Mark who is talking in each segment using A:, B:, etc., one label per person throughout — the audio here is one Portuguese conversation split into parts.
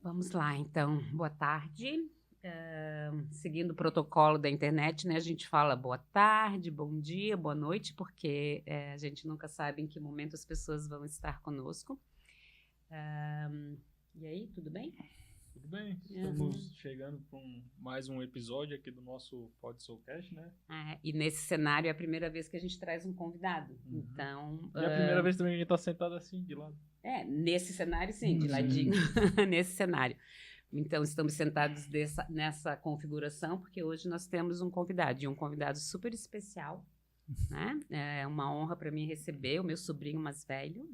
A: Vamos lá, então. Boa tarde. Seguindo o protocolo da internet, né, a gente fala boa tarde, bom dia, boa noite, porque a gente nunca sabe em que momento as pessoas vão estar conosco. E aí, tudo bem?
B: Tudo bem, estamos chegando para mais um episódio aqui do nosso PodSoulcast, né?
A: E nesse cenário é a primeira vez que a gente traz um convidado. Então,
B: e a primeira vez também que a gente está sentado assim, de lado.
A: Nesse cenário, sim, de ladinho, nesse cenário. Então, estamos sentados nessa configuração, porque hoje nós temos um convidado, e um convidado super especial, né? É uma honra para mim receber o meu sobrinho mais velho.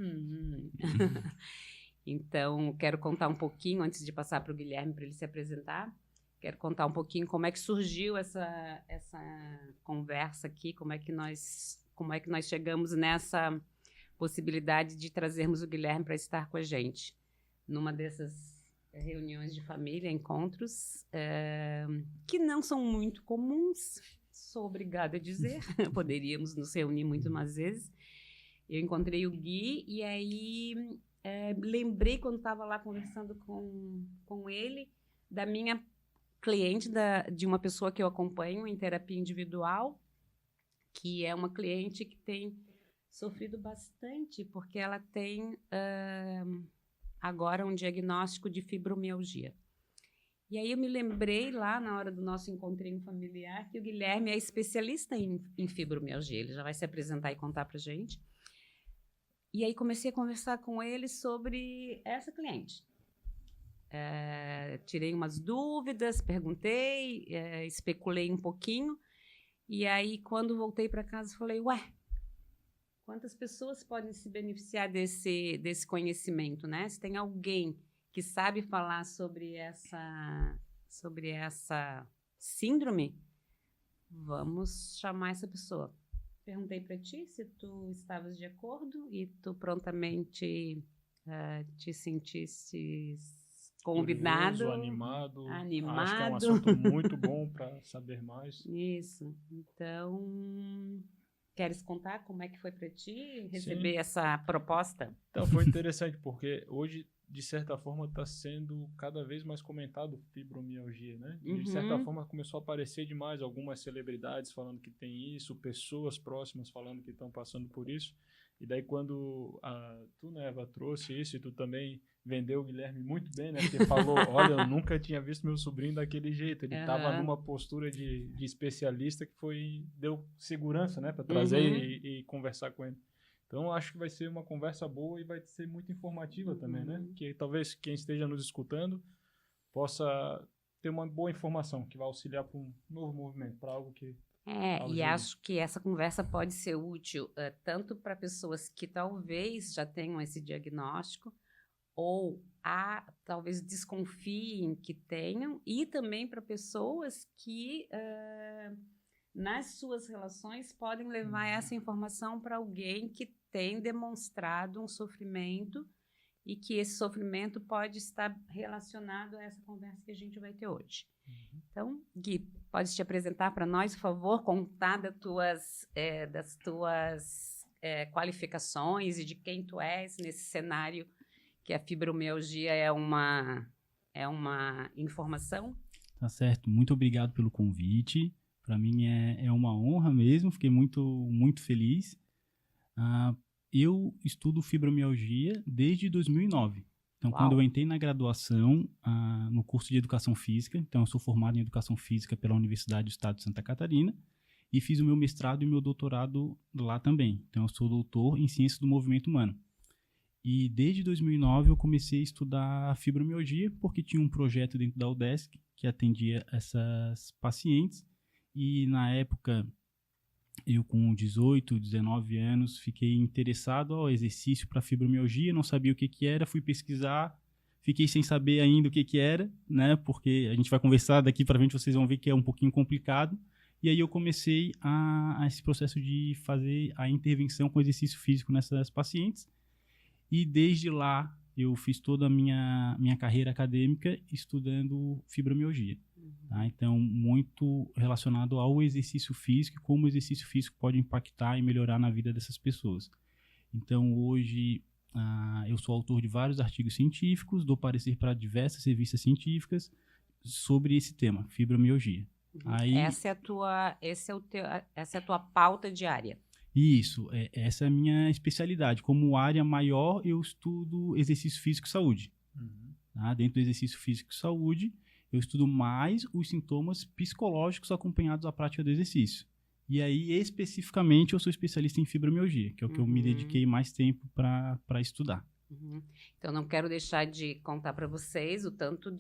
A: Então, quero contar um pouquinho, antes de passar para o Guilherme, para ele se apresentar, quero contar um pouquinho como é que surgiu essa conversa aqui, como é que nós chegamos nessa possibilidade de trazermos o Guilherme para estar com a gente. Numa dessas reuniões de família, encontros, que não são muito comuns, sou obrigada a dizer, poderíamos nos reunir muito mais vezes. Eu encontrei o Gui e aí lembrei, quando estava lá conversando com ele, da minha cliente, de uma pessoa que eu acompanho em terapia individual, que é uma cliente que tem sofrido bastante, porque ela tem agora um diagnóstico de fibromialgia. E aí eu me lembrei lá na hora do nosso encontrinho familiar que o Guilherme é especialista em fibromialgia. Ele já vai se apresentar e contar pra gente. E aí comecei a conversar com ele sobre essa cliente. Tirei umas dúvidas, perguntei, especulei um pouquinho. E aí, quando voltei para casa, falei, quantas pessoas podem se beneficiar desse conhecimento, né? Se tem alguém que sabe falar sobre essa síndrome, vamos chamar essa pessoa. Perguntei para ti se tu estavas de acordo e tu prontamente te sentiste convidado.
B: Curioso, animado. Acho que é um assunto muito bom para saber mais.
A: Isso. Então, queres contar como é que foi para ti receber essa proposta?
B: Então, foi interessante, porque hoje, de certa forma, está sendo cada vez mais comentado fibromialgia, né? De certa forma, começou a aparecer demais algumas celebridades falando que tem isso, pessoas próximas falando que estão passando por isso. E daí, quando tu, né, Eva, trouxe isso, e tu também vendeu o Guilherme muito bem, né? Porque falou, olha, eu nunca tinha visto meu sobrinho daquele jeito. Ele estava numa postura de especialista que deu segurança, né? Para trazer e conversar com ele. Então, acho que vai ser uma conversa boa e vai ser muito informativa também, né? Que talvez quem esteja nos escutando possa ter uma boa informação que vai auxiliar para um novo movimento, para algo que...
A: E acho que essa conversa pode ser útil tanto para pessoas que talvez já tenham esse diagnóstico ou talvez desconfiem que tenham, e também para pessoas que nas suas relações podem levar essa informação para alguém que tem demonstrado um sofrimento e que esse sofrimento pode estar relacionado a essa conversa que a gente vai ter hoje. Então, Gui, pode te apresentar para nós, por favor, contar das tuas qualificações e de quem tu és nesse cenário que a fibromialgia é uma informação?
C: Tá certo, muito obrigado pelo convite. Para mim é uma honra mesmo, fiquei muito, muito feliz. Eu estudo fibromialgia desde 2009. Então, quando eu entrei na graduação, no curso de Educação Física, então eu sou formado em Educação Física pela Universidade do Estado de Santa Catarina e fiz o meu mestrado e o meu doutorado lá também. Então, eu sou doutor em Ciências do Movimento Humano. E desde 2009 eu comecei a estudar fibromialgia porque tinha um projeto dentro da UDESC que atendia essas pacientes. E na época, eu com 18, 19 anos, fiquei interessado ao exercício para fibromialgia, não sabia o que era, fui pesquisar, fiquei sem saber ainda o que era, né? Porque a gente vai conversar daqui para frente, vocês vão ver que é um pouquinho complicado. E aí eu comecei a esse processo de fazer a intervenção com exercício físico nessas pacientes. E desde lá eu fiz toda a minha carreira acadêmica estudando fibromialgia. Tá? Então, muito relacionado ao exercício físico e como o exercício físico pode impactar e melhorar na vida dessas pessoas. Então, hoje eu sou autor de vários artigos científicos, dou parecer para diversas revistas científicas sobre esse tema, fibromialgia. Aí,
A: essa é a tua pauta diária.
C: Isso, essa é a minha especialidade. Como área maior, eu estudo exercício físico e saúde. Tá? Dentro do exercício físico e saúde, eu estudo mais os sintomas psicológicos acompanhados da prática do exercício. E aí, especificamente, eu sou especialista em fibromialgia, que é o que eu me dediquei mais tempo para estudar.
A: Então, não quero deixar de contar para vocês o tanto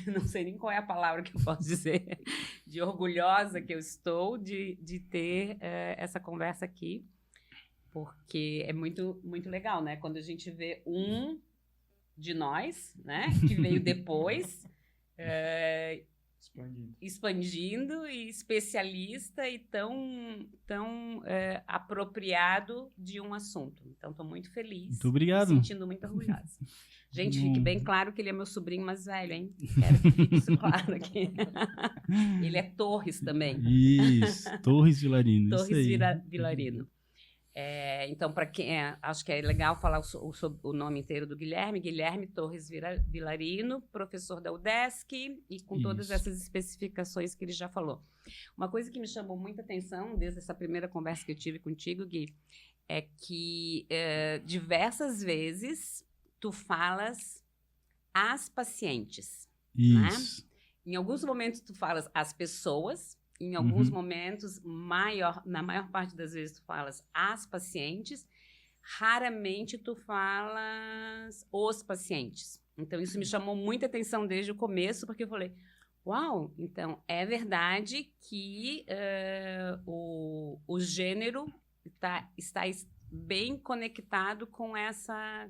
A: não sei nem qual é a palavra que eu posso dizer, de orgulhosa que eu estou de ter essa conversa aqui, porque é muito, muito legal, né? Quando a gente vê um de nós, né, que veio depois, expandindo e especialista e tão apropriado de um assunto. Então, estou muito feliz.
C: Muito obrigado.
A: Me sentindo muito orgulhosa. Gente, fique bem claro que ele é meu sobrinho mais velho, hein? Quero que fique isso claro aqui. Ele é Torres também.
C: Isso, Torres Vilarino.
A: Torres Vilarino. Então, para quem acho que é legal falar o nome inteiro do Guilherme. Guilherme Torres Vilarino, professor da UDESC, e com todas essas especificações que ele já falou. Uma coisa que me chamou muita atenção desde essa primeira conversa que eu tive contigo, Gui, é que diversas vezes tu falas às pacientes.
C: Isso.
A: Né? Em alguns momentos tu falas às pessoas, em alguns momentos, na maior parte das vezes tu falas às pacientes, raramente tu falas os pacientes. Então isso me chamou muita atenção desde o começo, porque eu falei, uau, então é verdade que o gênero está bem conectado com essa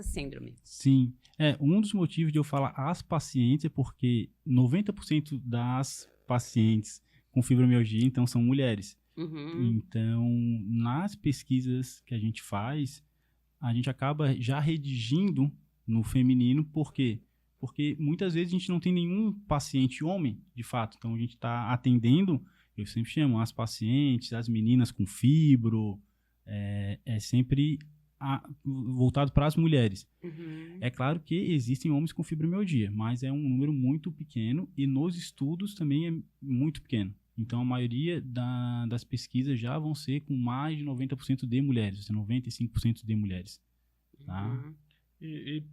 A: síndrome.
C: Sim. Um dos motivos de eu falar às pacientes é porque 90% das pacientes com fibromialgia, então, são mulheres. Então, nas pesquisas que a gente faz, a gente acaba já redigindo no feminino, por quê? Porque muitas vezes a gente não tem nenhum paciente homem, de fato. Então, a gente está atendendo, eu sempre chamo as pacientes, as meninas com fibro, sempre voltado para as mulheres. É claro que existem homens com fibromialgia, mas é um número muito pequeno e nos estudos também é muito pequeno. Então, a maioria das pesquisas já vão ser com mais de 90% de mulheres, 95% de mulheres. Tá?
B: E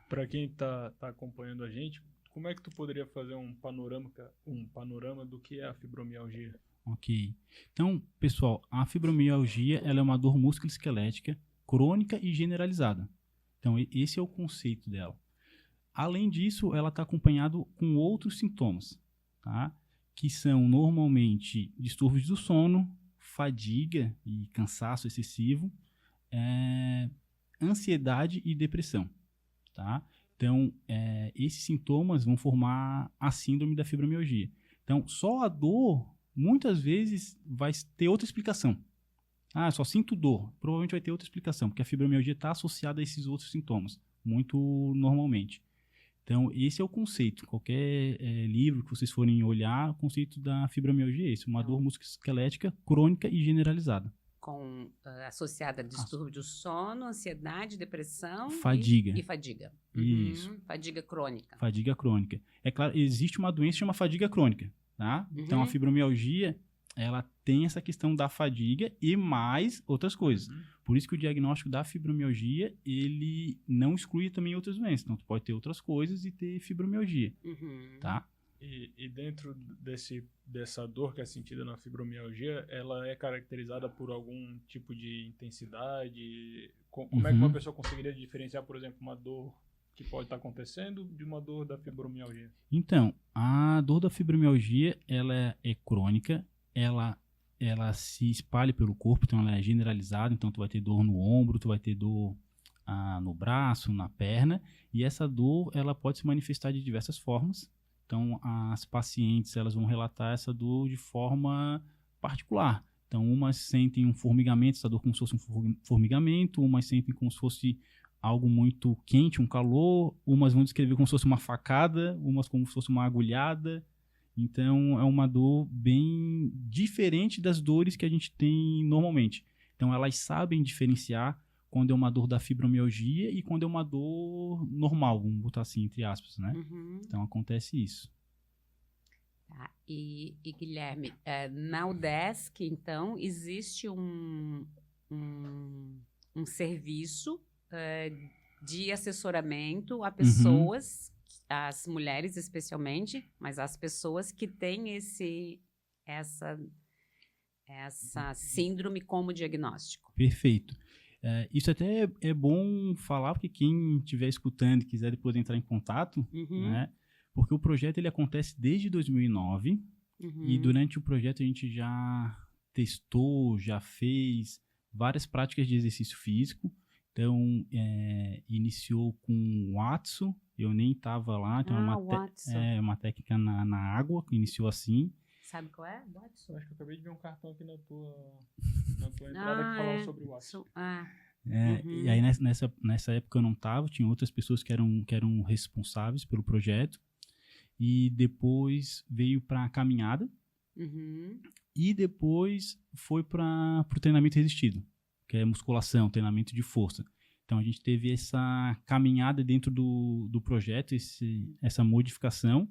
B: para quem está acompanhando a gente, como é que tu poderia fazer um panorama do que é a fibromialgia?
C: Ok. Então, pessoal, a fibromialgia ela é uma dor musculoesquelética crônica e generalizada. Então, esse é o conceito dela. Além disso, ela está acompanhada com outros sintomas, tá? Que são normalmente distúrbios do sono, fadiga e cansaço excessivo, ansiedade e depressão. Tá? Então, esses sintomas vão formar a síndrome da fibromialgia. Então, só a dor, muitas vezes, vai ter outra explicação. Só sinto dor. Provavelmente vai ter outra explicação, porque a fibromialgia está associada a esses outros sintomas, muito normalmente. Então, esse é o conceito. Qualquer livro que vocês forem olhar, o conceito da fibromialgia é esse, uma dor musculoesquelética crônica e generalizada.
A: Associada a distúrbio do sono, ansiedade, depressão
C: fadiga.
A: E fadiga.
C: Isso.
A: Fadiga crônica.
C: Fadiga crônica. É claro, existe uma doença que chama fadiga crônica. Tá? Então, a fibromialgia, ela tem essa questão da fadiga e mais outras coisas. Por isso que o diagnóstico da fibromialgia, ele não exclui também outras doenças. Então, tu pode ter outras coisas e ter fibromialgia, tá?
B: E dentro dessa dor que é sentida na fibromialgia, ela é caracterizada por algum tipo de intensidade? Como é que uma pessoa conseguiria diferenciar, por exemplo, uma dor que pode estar acontecendo de uma dor da fibromialgia?
C: Então, a dor da fibromialgia, ela é crônica, ela se espalha pelo corpo, então ela é generalizada, então tu vai ter dor no ombro, tu vai ter dor no braço, na perna, e essa dor, ela pode se manifestar de diversas formas. Então, as pacientes, elas vão relatar essa dor de forma particular. Então, umas sentem um formigamento, essa dor como se fosse um formigamento, umas sentem como se fosse algo muito quente, um calor, umas vão descrever como se fosse uma facada, umas como se fosse uma agulhada. Então, é uma dor bem diferente das dores que a gente tem normalmente. Então, elas sabem diferenciar quando é uma dor da fibromialgia e quando é uma dor normal, vamos botar assim, entre aspas, né? Então, acontece isso.
A: Tá. E Guilherme, na UDESC, então, existe um serviço de assessoramento a pessoas, as mulheres especialmente, mas as pessoas que têm essa síndrome como diagnóstico.
C: Perfeito. Isso até é bom falar, porque quem estiver escutando e quiser depois entrar em contato, né? Porque o projeto ele acontece desde 2009 e durante o projeto a gente já testou, já fez várias práticas de exercício físico. Então, iniciou com o Watsu, eu nem estava lá, então uma técnica na água, que iniciou assim.
A: Sabe qual é? Watsu?
B: Acho que eu acabei de ver um cartão aqui na tua entrada que falava sobre o Watsu.
C: E aí nessa época eu não estava, tinha outras pessoas que eram responsáveis pelo projeto. E depois veio para a caminhada. E depois foi para o treinamento resistido, que é musculação, treinamento de força. Então a gente teve essa caminhada dentro do projeto, essa modificação,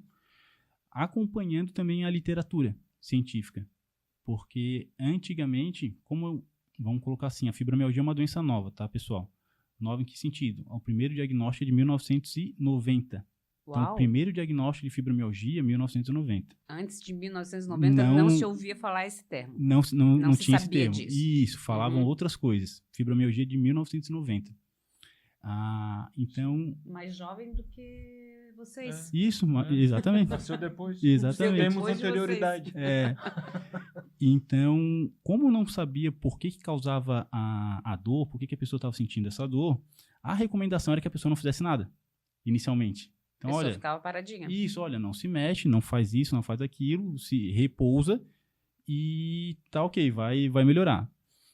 C: acompanhando também a literatura científica. Porque antigamente, vamos colocar assim, a fibromialgia é uma doença nova, tá, pessoal? Nova em que sentido? O primeiro diagnóstico é de 1990.
A: Uau.
C: Então, o primeiro diagnóstico de fibromialgia é 1990.
A: Antes de 1990 não se ouvia falar esse termo.
C: Não tinha esse termo.
A: Disso.
C: Isso, falavam outras coisas. Fibromialgia de 1990. Então...
A: Mais jovem do que vocês.
C: Isso, exatamente.
B: Nasceu depois.
C: Exatamente.
B: Temos anterioridade.
C: Então, como não sabia por que causava a dor, por que a pessoa estava sentindo essa dor, a recomendação era que a pessoa não fizesse nada, inicialmente. Então,
A: a pessoa ficava paradinha.
C: Isso, não se mexe, não faz isso, não faz aquilo, se repousa e tá ok, vai melhorar.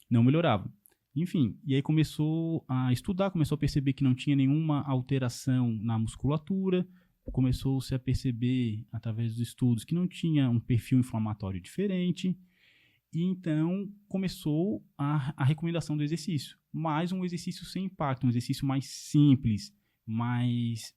C: Não melhorava. Enfim, e aí começou a estudar, começou a perceber que não tinha nenhuma alteração na musculatura, começou-se a perceber, através dos estudos, que não tinha um perfil inflamatório diferente, e então começou a recomendação do exercício. Mas um exercício sem impacto, um exercício mais simples, mais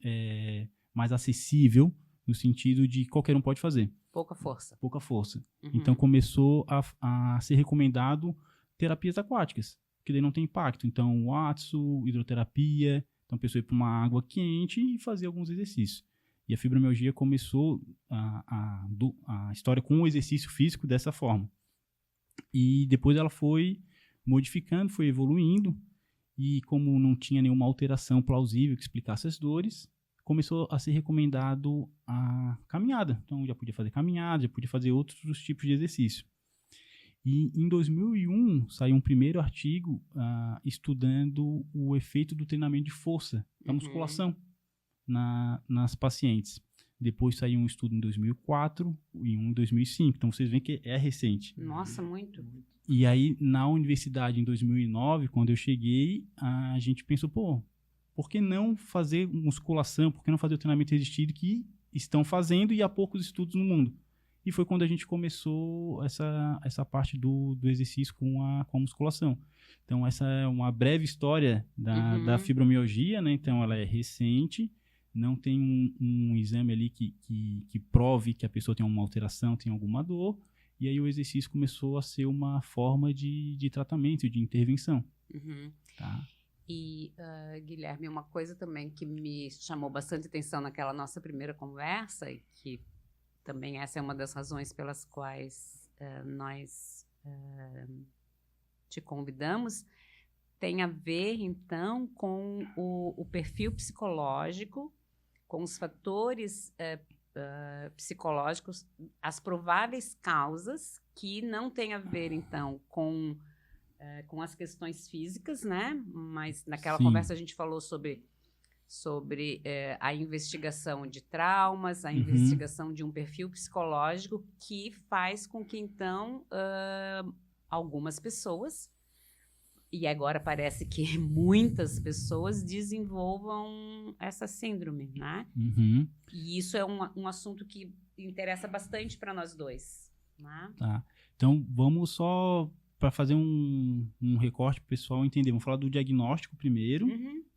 C: acessível, no sentido de qualquer um pode fazer.
A: Pouca força.
C: Pouca força. Então começou a ser recomendado terapias aquáticas, que daí não tem impacto. Então, Watsu, hidroterapia, então a pessoa ia para uma água quente e fazia alguns exercícios. E a fibromialgia começou a história com o exercício físico dessa forma. E depois ela foi modificando, foi evoluindo, e como não tinha nenhuma alteração plausível que explicasse as dores, começou a ser recomendado a caminhada. Então, já podia fazer caminhada, já podia fazer outros tipos de exercício. E em 2001, saiu um primeiro artigo estudando o efeito do treinamento de força, da musculação, nas pacientes. Depois saiu um estudo em 2004 e um em 2005. Então, vocês veem que é recente.
A: Nossa, muito.
C: E aí, na universidade, em 2009, quando eu cheguei, a gente pensou, por que não fazer musculação? Por que não fazer o treinamento resistido que estão fazendo e há poucos estudos no mundo? E foi quando a gente começou essa parte do exercício com a musculação. Então, essa é uma breve história da fibromialgia, né? Então, ela é recente, não tem um exame ali que prove que a pessoa tem uma alteração, tem alguma dor, e aí o exercício começou a ser uma forma de tratamento, de intervenção. Tá?
A: E, Guilherme, uma coisa também que me chamou bastante atenção naquela nossa primeira conversa, e que também essa é uma das razões pelas quais nós te convidamos, tem a ver, então, com o perfil psicológico, com os fatores psicológicos, as prováveis causas que não têm a ver, então, com as questões físicas, né? Mas naquela conversa a gente falou sobre a investigação de traumas, a investigação de um perfil psicológico que faz com que, então, algumas pessoas, e agora parece que muitas pessoas, desenvolvam essa síndrome, né? E isso é um assunto que interessa bastante para nós dois, né?
C: Tá. Então, vamos só para fazer um recorte para o pessoal entender, vamos falar do diagnóstico primeiro,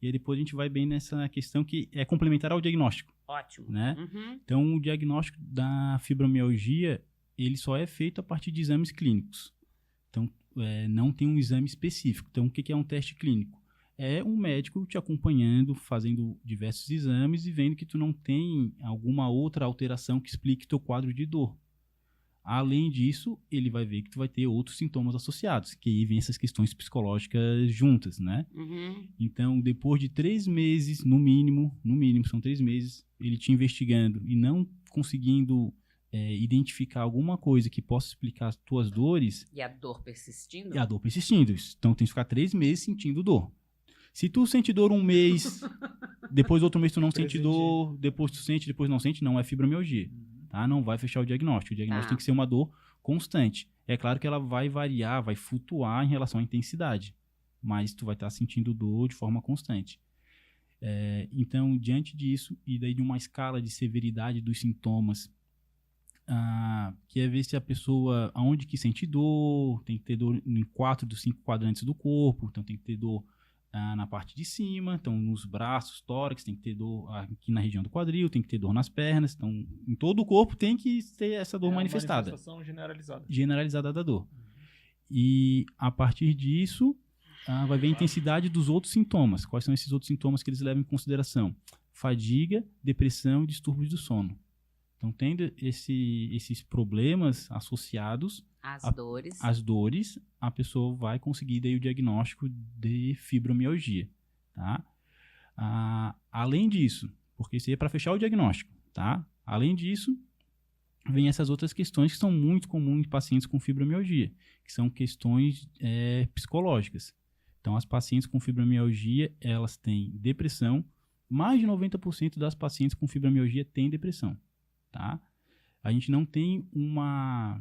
C: e aí depois a gente vai bem nessa questão que é complementar ao diagnóstico.
A: Ótimo.
C: Né? Então, o diagnóstico da fibromialgia, ele só é feito a partir de exames clínicos. Então, não tem um exame específico. Então, o que é um teste clínico? É um médico te acompanhando, fazendo diversos exames e vendo que tu não tem alguma outra alteração que explique teu quadro de dor. Além disso, ele vai ver que tu vai ter outros sintomas associados, que aí vem essas questões psicológicas juntas, né? Então, depois de 3 meses, no mínimo são 3 meses, ele te investigando e não conseguindo identificar alguma coisa que possa explicar as tuas dores...
A: E a dor persistindo?
C: E a dor persistindo. Então, tem que ficar 3 meses sentindo dor. Se tu sente dor um mês, depois outro mês tu não sente dor, depois tu sente, depois não sente, não é fibromialgia. Tá? Não vai fechar o diagnóstico. O diagnóstico tem que ser uma dor constante. É claro que ela vai variar, vai flutuar em relação à intensidade, mas tu vai estar sentindo dor de forma constante. Então, diante disso, e daí de uma escala de severidade dos sintomas, que é ver se a pessoa, aonde que sente dor, tem que ter dor em 4 dos 5 quadrantes do corpo, então tem que ter dor na parte de cima, então nos braços, tórax, tem que ter dor aqui na região do quadril, tem que ter dor nas pernas, então em todo o corpo tem que ter essa dor manifestada.
B: Manifestação generalizada.
C: Generalizada da dor. E a partir disso, vai ver a intensidade dos outros sintomas. Quais são esses outros sintomas que eles levam em consideração? Fadiga, depressão e distúrbios do sono. Então, tendo esses problemas associados às dores, a pessoa vai conseguir daí o diagnóstico de fibromialgia, tá? Além disso, porque isso aí é para fechar o diagnóstico, tá? Além disso, vem essas outras questões que são muito comuns em pacientes com fibromialgia, que são questões psicológicas. Então, as pacientes com fibromialgia, elas têm depressão. Mais de 90% das pacientes com fibromialgia têm depressão. Tá? A gente não tem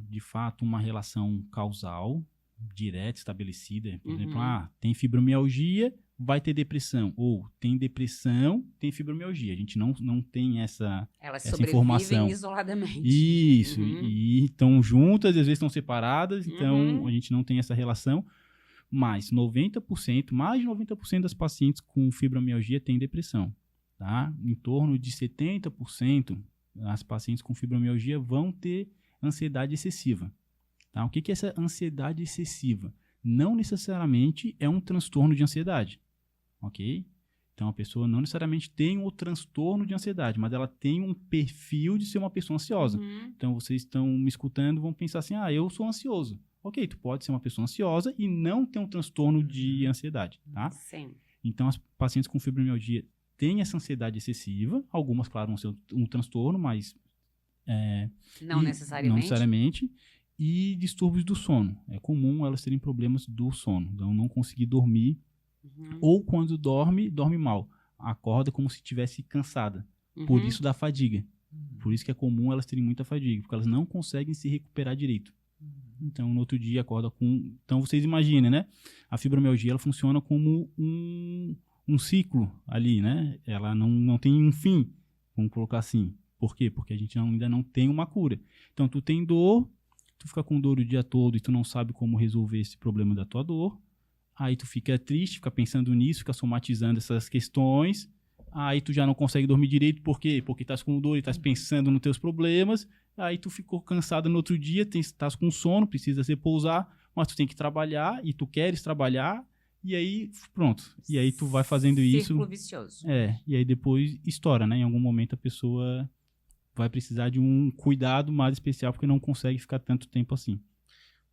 C: de fato, uma relação causal direta, estabelecida. Por exemplo, tem fibromialgia, vai ter depressão. Ou tem depressão, tem fibromialgia. A gente não tem essa informação.
A: Elas sobrevivem isoladamente.
C: Isso. E estão juntas, às vezes estão separadas. Então, a gente não tem essa relação. Mas mais de 90% das pacientes com fibromialgia têm depressão. Tá? Em torno de 70%. As pacientes com fibromialgia vão ter ansiedade excessiva. Tá? O que é essa ansiedade excessiva? Não necessariamente é um transtorno de ansiedade. Ok? Então, a pessoa não necessariamente tem um transtorno de ansiedade, mas ela tem um perfil de ser uma pessoa ansiosa. Então, vocês estão me escutando, vão pensar assim, eu sou ansioso. Ok, tu pode ser uma pessoa ansiosa e não ter um transtorno de ansiedade. Tá?
A: Sim.
C: Então, as pacientes com fibromialgia tem essa ansiedade excessiva, algumas, claro, vão ser um transtorno, mas...
A: Não necessariamente.
C: E distúrbios do sono. É comum elas terem problemas do sono, então não conseguir dormir, ou quando dorme mal. Acorda como se estivesse cansada. Por isso da fadiga. Por isso que é comum elas terem muita fadiga, porque elas não conseguem se recuperar direito. Então, no outro dia, acorda com... Então, vocês imaginem, né? A fibromialgia, ela funciona como um ciclo ali, né? Ela não tem um fim, vamos colocar assim. Por quê? Porque a gente ainda não tem uma cura. Então, tu tem dor, tu fica com dor o dia todo e tu não sabe como resolver esse problema da tua dor. Aí tu fica triste, fica pensando nisso, fica somatizando essas questões. Aí tu já não consegue dormir direito. Por quê? Porque estás com dor e estás pensando nos teus problemas. Aí tu ficou cansado no outro dia, estás com sono, precisa repousar, mas tu tem que trabalhar e tu queres trabalhar. E aí, pronto. E aí tu vai fazendo isso.
A: Círculo vicioso.
C: E aí depois estoura, né? Em algum momento a pessoa vai precisar de um cuidado mais especial porque não consegue ficar tanto tempo assim.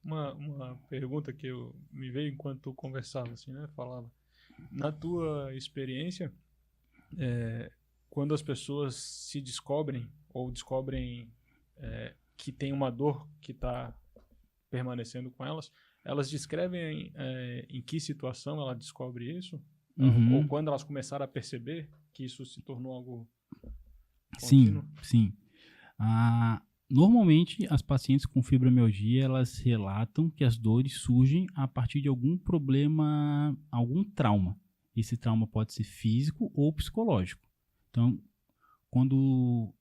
B: Uma pergunta que me veio enquanto tu conversava, assim, né? Falava. Na tua experiência, quando as pessoas se descobrem ou descobrem que tem uma dor que está permanecendo com elas descrevem em que situação ela descobre isso? Ou quando elas começaram a perceber que isso se tornou algo contínuo?
C: Sim. Normalmente, as pacientes com fibromialgia, elas relatam que as dores surgem a partir de algum problema, algum trauma. Esse trauma pode ser físico ou psicológico. Então, quando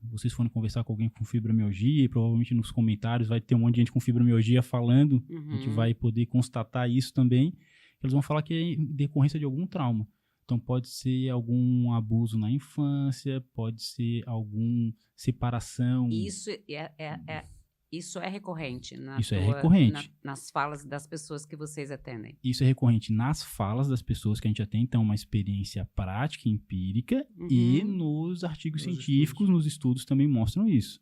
C: vocês forem conversar com alguém com fibromialgia, e provavelmente nos comentários vai ter um monte de gente com fibromialgia falando, a gente vai poder constatar isso também, eles vão falar que é decorrência de algum trauma. Então, pode ser algum abuso na infância, pode ser alguma separação.
A: Isso é recorrente
C: recorrente.
A: Nas falas das pessoas que vocês atendem?
C: Isso é recorrente nas falas das pessoas que a gente atende, então uma experiência prática, empírica, e nos artigos científicos, nos estudos também mostram isso.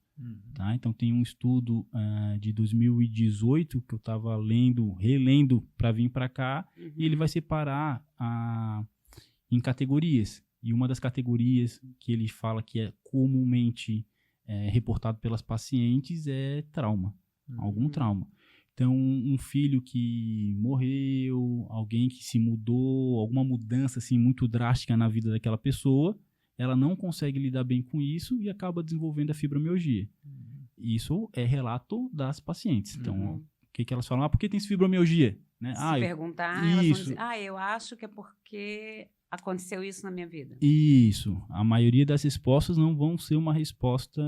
C: Tá? Então tem um estudo de 2018 que eu estava relendo para vir para cá, e ele vai separar em categorias. E uma das categorias que ele fala que é comumente reportado pelas pacientes é trauma, algum trauma. Então, um filho que morreu, alguém que se mudou, alguma mudança assim, muito drástica na vida daquela pessoa, ela não consegue lidar bem com isso e acaba desenvolvendo a fibromialgia. Isso é relato das pacientes. Então, o que elas falam? Por que tem fibromialgia? Né?
A: Se perguntar, elas vão dizer, eu acho que é porque aconteceu isso na minha vida.
C: Isso. A maioria das respostas não vão ser uma resposta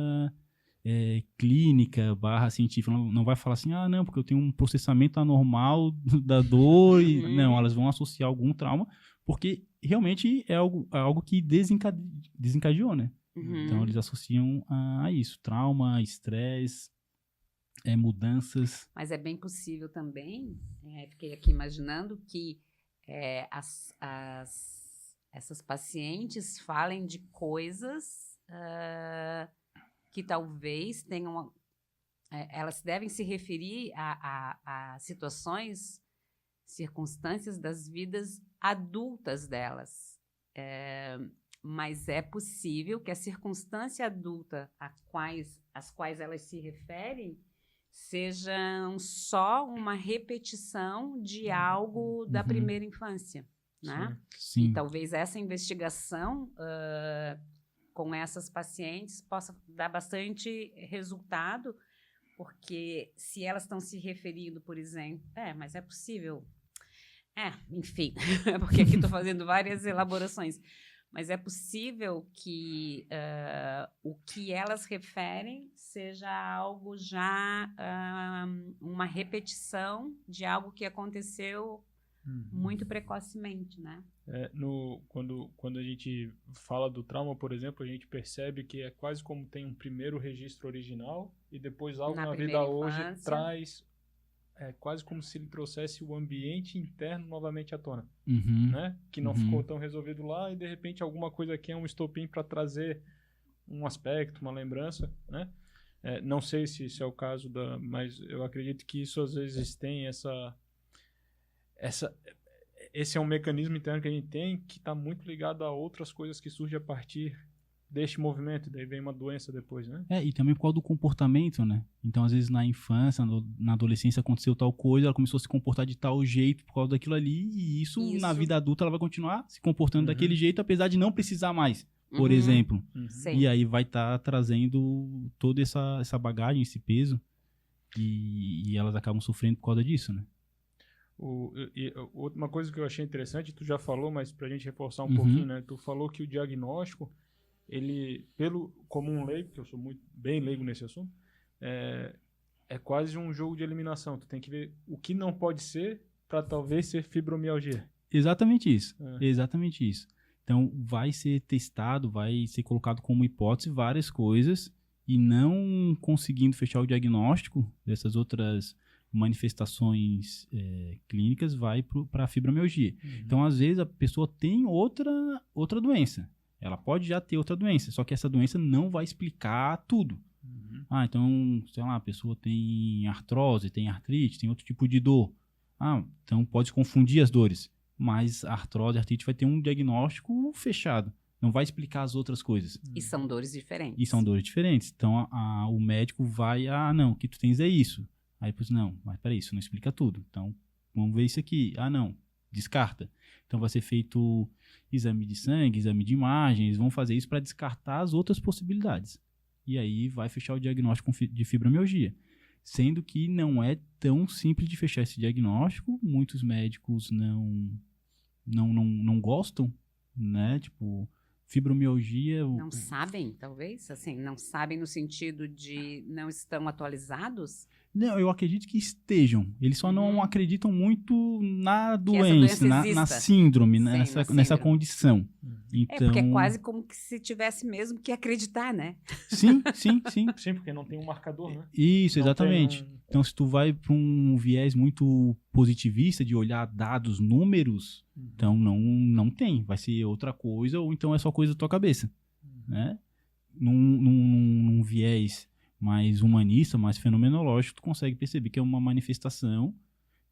C: clínica, científica. Não vai falar assim, não, porque eu tenho um processamento anormal da dor. Não, elas vão associar algum trauma, porque realmente é algo que desencadeou, né? Então, eles associam a isso. Trauma, estresse, mudanças.
A: Mas é bem possível também, fiquei aqui imaginando que essas pacientes falem de coisas que talvez tenham... elas devem se referir a situações, circunstâncias das vidas adultas delas. Mas é possível que a circunstância adulta às quais elas se referem sejam só uma repetição de algo da primeira infância. Né?
C: Sim.
A: E talvez essa investigação com essas pacientes possa dar bastante resultado, porque se elas estão se referindo, por exemplo, mas é possível, enfim, porque aqui estou fazendo várias elaborações, mas é possível que o que elas referem seja algo já, uma repetição de algo que aconteceu muito precocemente, né?
B: Quando a gente fala do trauma, por exemplo, a gente percebe que é quase como tem um primeiro registro original e depois algo na vida hoje traz... É quase como se ele trouxesse o ambiente interno novamente à tona, né? Que não ficou tão resolvido lá e, de repente, alguma coisa aqui é um estopim para trazer um aspecto, uma lembrança, né? Não sei se é o caso, mas eu acredito que isso, às vezes, tem esse é um mecanismo interno que a gente tem que está muito ligado a outras coisas que surgem a partir deste movimento, daí vem uma doença depois, né?
C: E também por causa do comportamento, né? Então, às vezes, na infância, na adolescência, aconteceu tal coisa, ela começou a se comportar de tal jeito por causa daquilo ali, e isso, na vida adulta, ela vai continuar se comportando daquele jeito, apesar de não precisar mais, por exemplo. E aí vai estar trazendo toda essa bagagem, esse peso, e elas acabam sofrendo por causa disso, né?
B: Uma coisa que eu achei interessante, tu já falou, mas pra gente reforçar um pouquinho, né? Tu falou que o diagnóstico, ele, como um leigo, que eu sou bem leigo nesse assunto, é quase um jogo de eliminação. Tu tem que ver o que não pode ser para talvez ser fibromialgia.
C: Exatamente isso. Exatamente isso. Então, vai ser testado, vai ser colocado como hipótese várias coisas, e não conseguindo fechar o diagnóstico dessas outras manifestações clínicas, vai para a fibromialgia. Então, às vezes, a pessoa tem outra doença. Ela pode já ter outra doença, só que essa doença não vai explicar tudo. Então, sei lá, a pessoa tem artrose, tem artrite, tem outro tipo de dor. Então pode confundir as dores. Mas a artrose, a artrite vai ter um diagnóstico fechado. Não vai explicar as outras coisas.
A: E são dores diferentes.
C: Então, o médico vai, não, o que tu tens é isso. Aí, depois, não, mas peraí, isso não explica tudo. Então, vamos ver isso aqui. Não, descarta. Então, vai ser feito exame de sangue, exame de imagens, vão fazer isso para descartar as outras possibilidades. E aí, vai fechar o diagnóstico de fibromialgia. Sendo que não é tão simples de fechar esse diagnóstico, muitos médicos não gostam, né? Tipo, Fibromialgia...
A: Não sabem, talvez? Assim, não sabem no sentido de não estão atualizados?
C: Não, eu acredito que estejam. Eles só não acreditam muito na
A: doença
C: na síndrome,
A: Sim,
C: nessa
A: na síndrome.
C: condição. Então...
A: porque é quase como que se tivesse mesmo que acreditar, né?
C: Sim.
B: Sim, porque não tem um marcador, né?
C: Isso,
B: não
C: exatamente. Então, se tu vai para um viés muito positivista de olhar dados, números, então não tem. Vai ser outra coisa, ou então é só coisa da tua cabeça. Né? Num viés mais humanista, mais fenomenológico, tu consegue perceber que é uma manifestação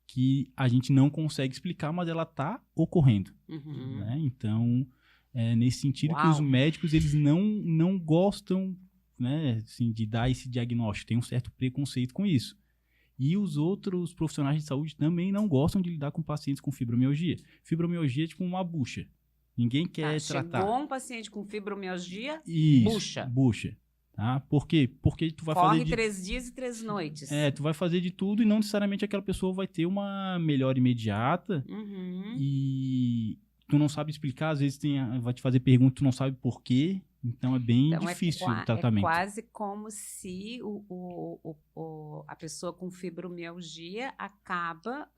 C: que a gente não consegue explicar, mas ela está ocorrendo. Né? Então, é nesse sentido que os médicos eles não gostam, né, assim, de dar esse diagnóstico, tem um certo preconceito com isso. E os outros profissionais de saúde também não gostam de lidar com pacientes com fibromialgia. Fibromialgia é tipo uma bucha. Ninguém quer tratar.
A: Chegou um paciente com fibromialgia,
C: Isso, bucha. Tá? Por quê? Porque tu vai fazer
A: 3 dias e 3 noites.
C: Tu vai fazer de tudo e não necessariamente aquela pessoa vai ter uma melhora imediata. E tu não sabe explicar, às vezes vai te fazer pergunta, tu não sabe por quê. Então é bem difícil o tratamento.
A: É quase como se a pessoa com fibromialgia acaba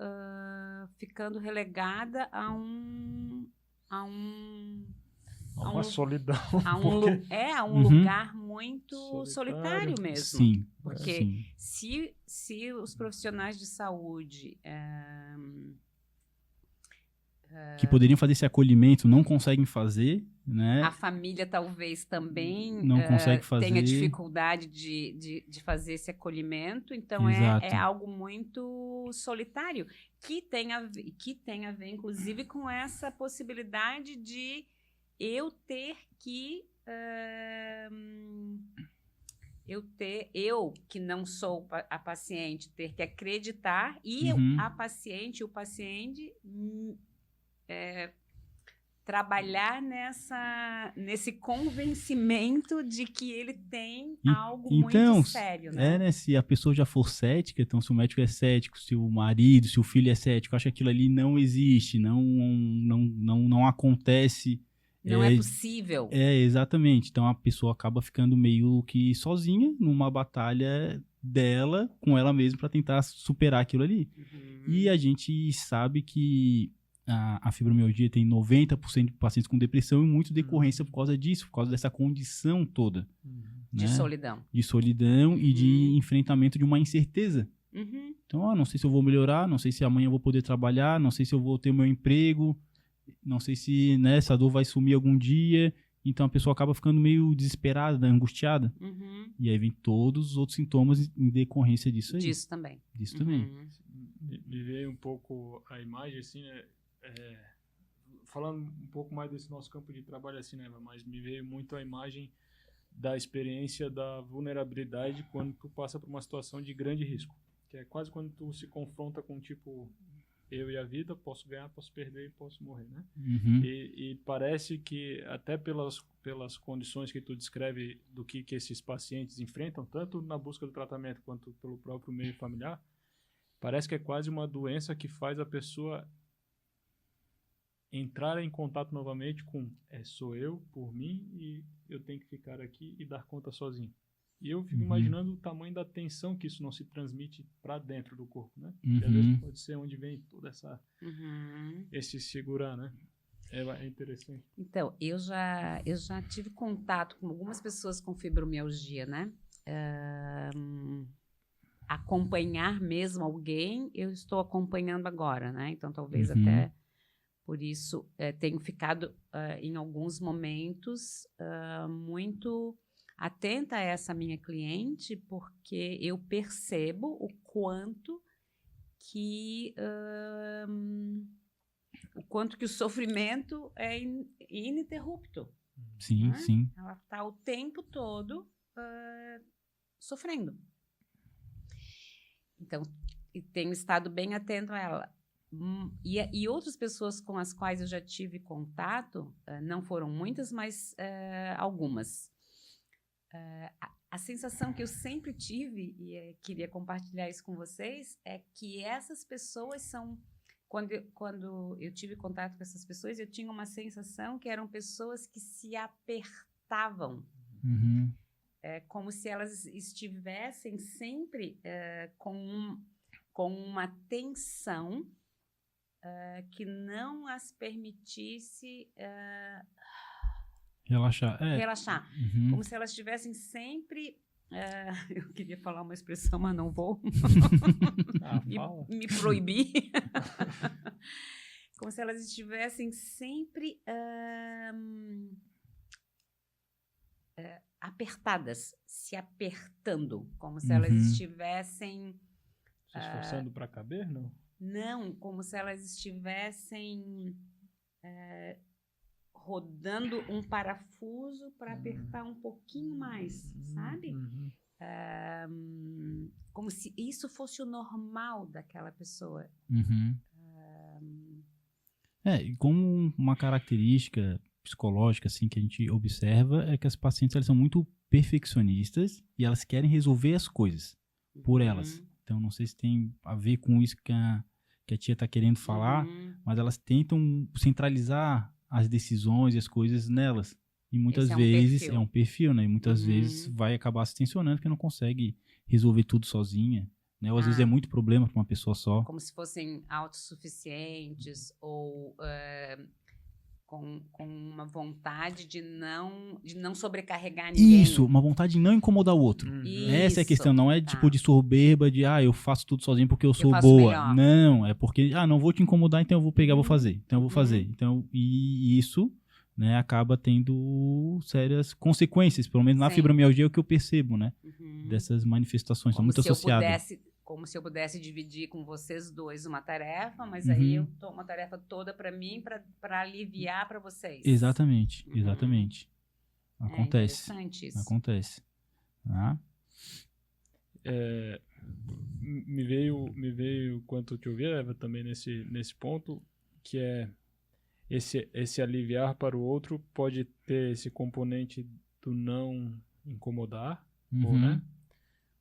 A: ficando relegada a
B: uma solidão.
A: A um lugar muito solitário mesmo.
C: Sim.
A: Porque se os profissionais de saúde
C: que poderiam fazer esse acolhimento não conseguem fazer, né?
A: A família talvez também
C: não consegue fazer.
A: Tenha dificuldade de fazer esse acolhimento, então é algo muito solitário, que tem a ver, inclusive, com essa possibilidade de eu ter que... eu que não sou a paciente, ter que acreditar e a paciente, o paciente... trabalhar nesse convencimento de que ele tem algo muito sério, né?
C: Se a pessoa já for cética, então se o médico é cético, se o marido, se o filho é cético, acha que aquilo ali não existe, não acontece.
A: Não é possível.
C: Exatamente. Então a pessoa acaba ficando meio que sozinha numa batalha dela com ela mesma para tentar superar aquilo ali. E a gente sabe que a fibromialgia tem 90% de pacientes com depressão e muito decorrência por causa disso, por causa dessa condição toda.
A: De solidão.
C: De solidão e de enfrentamento de uma incerteza. Então, não sei se eu vou melhorar, não sei se amanhã eu vou poder trabalhar, não sei se eu vou ter meu emprego, não sei se essa dor vai sumir algum dia. Então, a pessoa acaba ficando meio desesperada, angustiada. E aí vem todos os outros sintomas em decorrência disso aí.
A: Disso também.
B: Me veio um pouco a imagem, assim, né? Falando um pouco mais desse nosso campo de trabalho assim, né, mas me veio muito a imagem da experiência da vulnerabilidade quando tu passa por uma situação de grande risco, que é quase quando tu se confronta com tipo, eu e a vida, posso ganhar, posso perder, posso morrer, né? E parece que até pelas condições que tu descreve do que esses pacientes enfrentam, tanto na busca do tratamento quanto pelo próprio meio familiar, parece que é quase uma doença que faz a pessoa entrar em contato novamente com sou eu, por mim, e eu tenho que ficar aqui e dar conta sozinho. E eu fico imaginando o tamanho da tensão que isso não se transmite para dentro do corpo, né? E às vezes pode ser onde vem toda esse segurar, né? É interessante.
A: Então, eu já tive contato com algumas pessoas com fibromialgia, né? Acompanhar mesmo alguém, eu estou acompanhando agora, né? Então, talvez até... Por isso, tenho ficado, em alguns momentos, muito atenta a essa minha cliente, porque eu percebo o quanto que o sofrimento é ininterrupto.
C: Sim,
A: né?
C: sim.
A: Ela está o tempo todo sofrendo. Então, tenho estado bem atento a ela. E outras pessoas com as quais eu já tive contato, não foram muitas, mas algumas. A sensação que eu sempre tive, e queria compartilhar isso com vocês, é que essas pessoas são Quando eu tive contato com essas pessoas, eu tinha uma sensação que eram pessoas que se apertavam.
C: Uhum.
A: Como se elas estivessem sempre com uma tensão que não as permitisse
C: Relaxar.
A: relaxar.
C: Uhum.
A: Como se elas estivessem sempre... eu queria falar uma expressão, mas não vou. Me proibir. Como se elas estivessem sempre apertadas, se apertando, como se elas estivessem...
B: Se esforçando para caber, não?
A: Não, como se elas estivessem rodando um parafuso para apertar um pouquinho mais, sabe? Como se isso fosse o normal daquela pessoa.
C: Uhum. E como uma característica psicológica assim que a gente observa é que as pacientes elas são muito perfeccionistas e elas querem resolver as coisas por elas. Então não sei se tem a ver com isso que a tia está querendo falar, mas elas tentam centralizar as decisões e as coisas nelas. E muitas vezes é um perfil, né? E muitas vezes vai acabar se tensionando porque não consegue resolver tudo sozinha, né? Ou às vezes é muito problema para uma pessoa só.
A: Como se fossem autossuficientes ou com uma vontade de não sobrecarregar ninguém.
C: Isso, uma vontade de não incomodar o outro. Essa é a questão, não é tipo de soberba, de eu faço tudo sozinho porque eu sou boa. Melhor. Não, é porque, não vou te incomodar, então eu vou pegar, vou fazer. Então eu vou fazer. Então, e isso, né, acaba tendo sérias consequências, pelo menos na fibromialgia é o que eu percebo, né? Dessas manifestações, são muito associadas.
A: Como se eu pudesse dividir com vocês dois uma tarefa, mas aí eu tomo a tarefa toda para mim, para aliviar para vocês.
C: Exatamente, exatamente. Acontece.
A: É interessante isso.
C: Acontece.
B: Me veio quanto eu te ouvi, Eva, também nesse ponto, que é esse aliviar para o outro pode ter esse componente do não incomodar, ou, né?